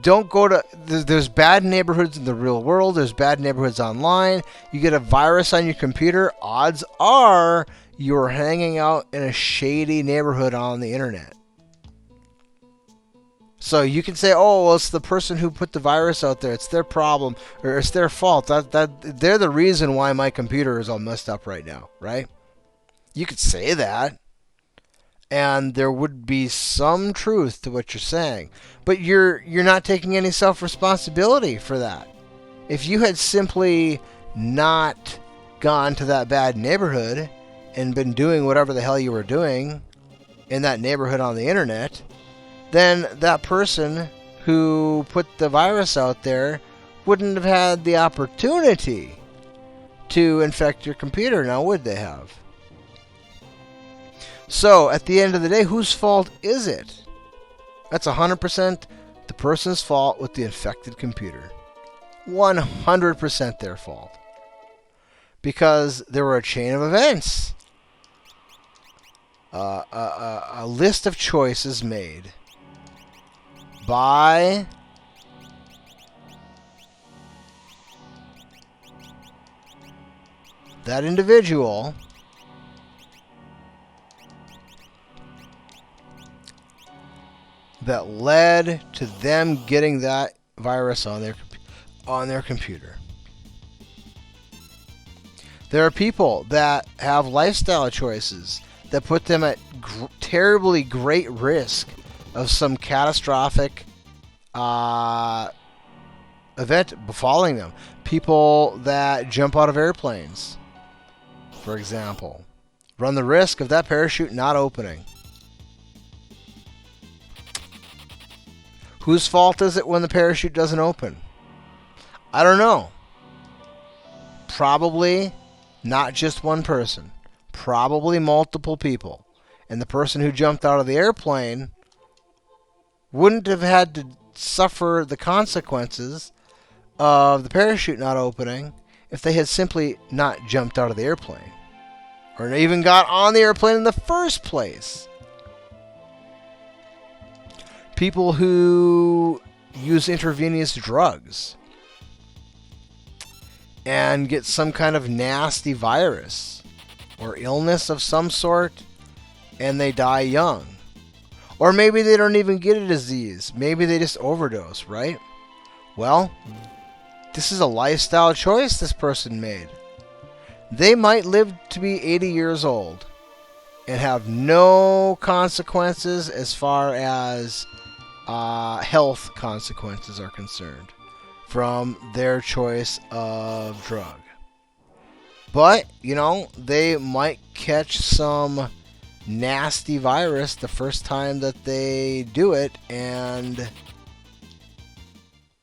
don't go to... There's bad neighborhoods in the real world. There's bad neighborhoods online. You get a virus on your computer, odds are you're hanging out in a shady neighborhood on the internet. So you can say, oh, well, it's the person who put the virus out there. It's their problem, or it's their fault. That they're the reason why my computer is all messed up right now, right? You could say that, and there would be some truth to what you're saying. But you're not taking any self-responsibility for that. If you had simply not gone to that bad neighborhood and been doing whatever the hell you were doing in that neighborhood on the internet, then that person who put the virus out there wouldn't have had the opportunity to infect your computer, now would they have? So, at the end of the day, whose fault is it? That's 100% the person's fault with the infected computer. 100% their fault. Because there were a chain of events. A list of choices made by that individual that led to them getting that virus on their computer. There are people that have lifestyle choices that put them at terribly great risk of some catastrophic event befalling them. People that jump out of airplanes, for example, run the risk of that parachute not opening. Whose fault is it when the parachute doesn't open? I don't know. Probably not just one person. Probably multiple people. And the person who jumped out of the airplane wouldn't have had to suffer the consequences of the parachute not opening if they had simply not jumped out of the airplane or even got on the airplane in the first place. People who use intravenous drugs and get some kind of nasty virus or illness of some sort and they die young. Or maybe they don't even get a disease. Maybe they just overdose, right? Well, this is a lifestyle choice this person made. They might live to be 80 years old and have no consequences as far as health consequences are concerned from their choice of drug. But, they might catch some nasty virus the first time that they do it, and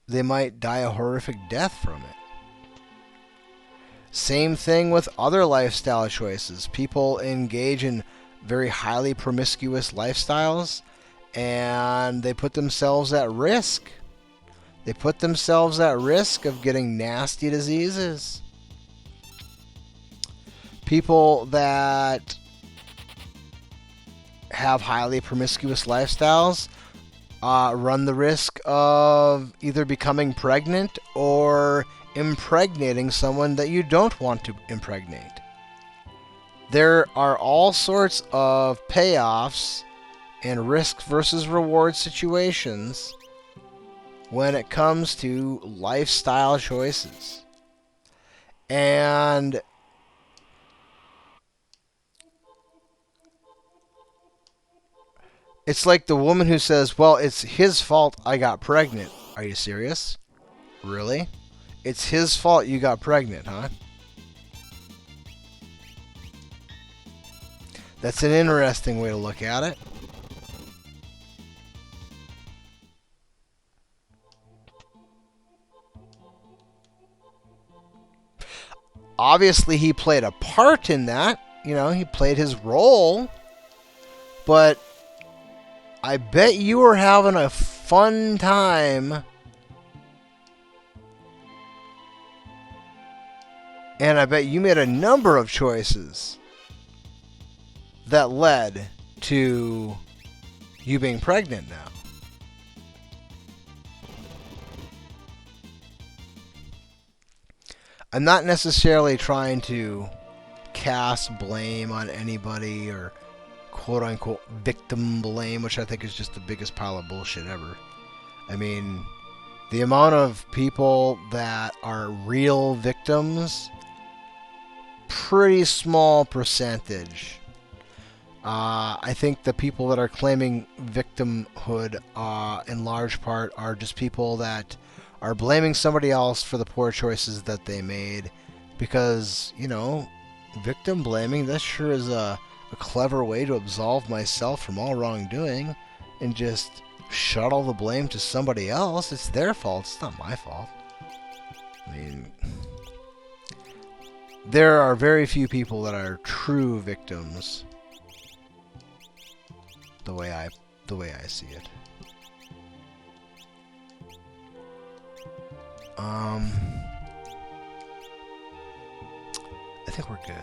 they might die a horrific death from it. Same thing with other lifestyle choices. People engage in very highly promiscuous lifestyles, and they put themselves at risk. They put themselves at risk of getting nasty diseases. People that have highly promiscuous lifestyles run the risk of either becoming pregnant or impregnating someone that you don't want to impregnate. There are all sorts of payoffs and risk versus reward situations when it comes to lifestyle choices. And it's like the woman who says, well, it's his fault I got pregnant. Are you serious? Really? It's his fault you got pregnant, huh? That's an interesting way to look at it. Obviously, he played a part in that. He played his role. But I bet you were having a fun time. And I bet you made a number of choices that led to you being pregnant now. I'm not necessarily trying to cast blame on anybody or quote-unquote victim blame, which I think is just the biggest pile of bullshit ever. I mean, the amount of people that are real victims, pretty small percentage. I think the people that are claiming victimhood in large part are just people that are blaming somebody else for the poor choices that they made. Because, victim blaming, that sure is a clever way to absolve myself from all wrongdoing and just shuttle the blame to somebody else. It's their fault. It's not my fault. I mean, there are very few people that are true victims the way I see it. I think we're good.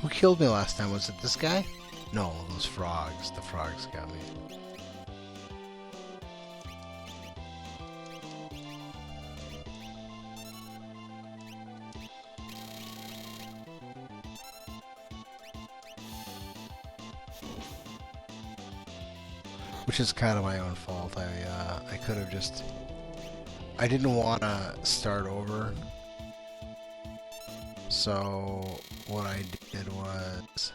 Who killed me last time? Was it this guy? No, those frogs. The frogs got me. Which is kind of my own fault. I could have just... I didn't want to start over. So what I did was...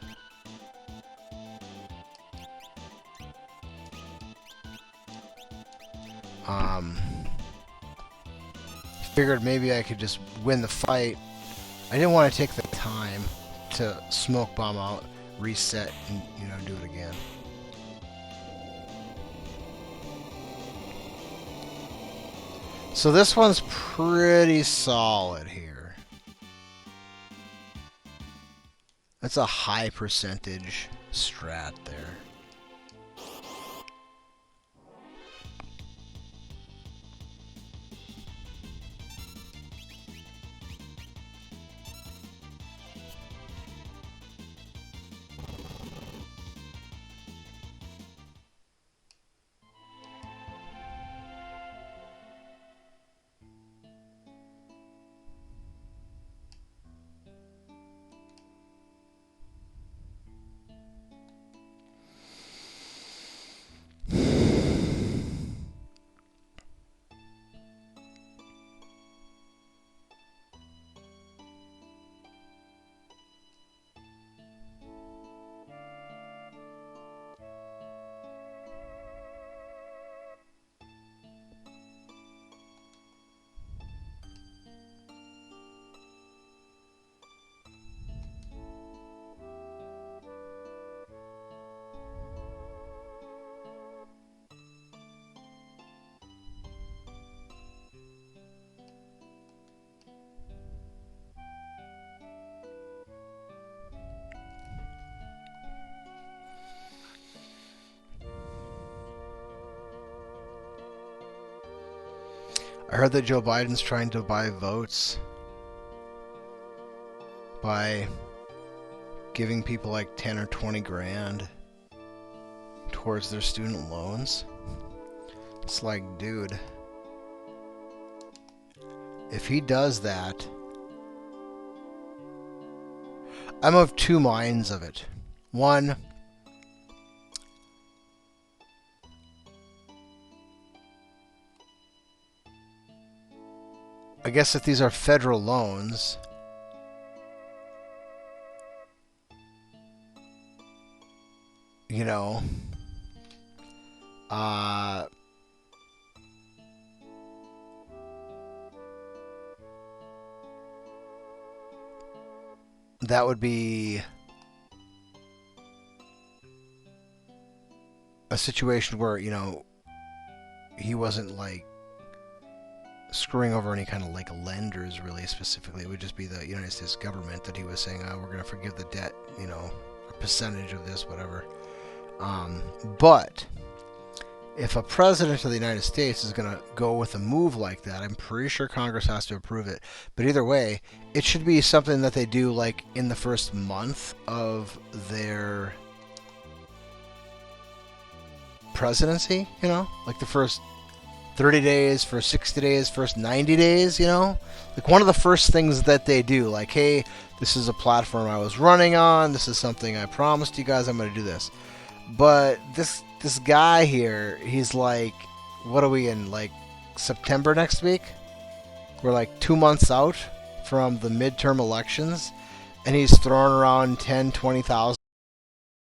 figured maybe I could just win the fight. I didn't want to take the time to smoke bomb out, reset, and, you know, do it again. So this one's pretty solid here. That's a high percentage strat there. I heard that Joe Biden's trying to buy votes by giving people like 10 or 20 grand towards their student loans. It's like, dude, if he does that, I'm of two minds of it. One, I guess if these are federal loans, you know, that would be a situation where, you know, he wasn't like screwing over any kind of like lenders really specifically. It would just be the United States government that he was saying, oh, we're going to forgive the debt, you know, a percentage of this, whatever. But if a president of the United States is going to go with a move like that, I'm pretty sure Congress has to approve it. But either way, it should be something that they do like in the first month of their presidency, you know, like the first 30 days, first 60 days, first 90 days, you know? Like one of the first things that they do, like, hey, this is a platform I was running on, this is something I promised you guys, I'm going to do this. But this guy here, he's like, what are we in, like, September next week? We're like 2 months out from the midterm elections, and he's throwing around 10, 20,000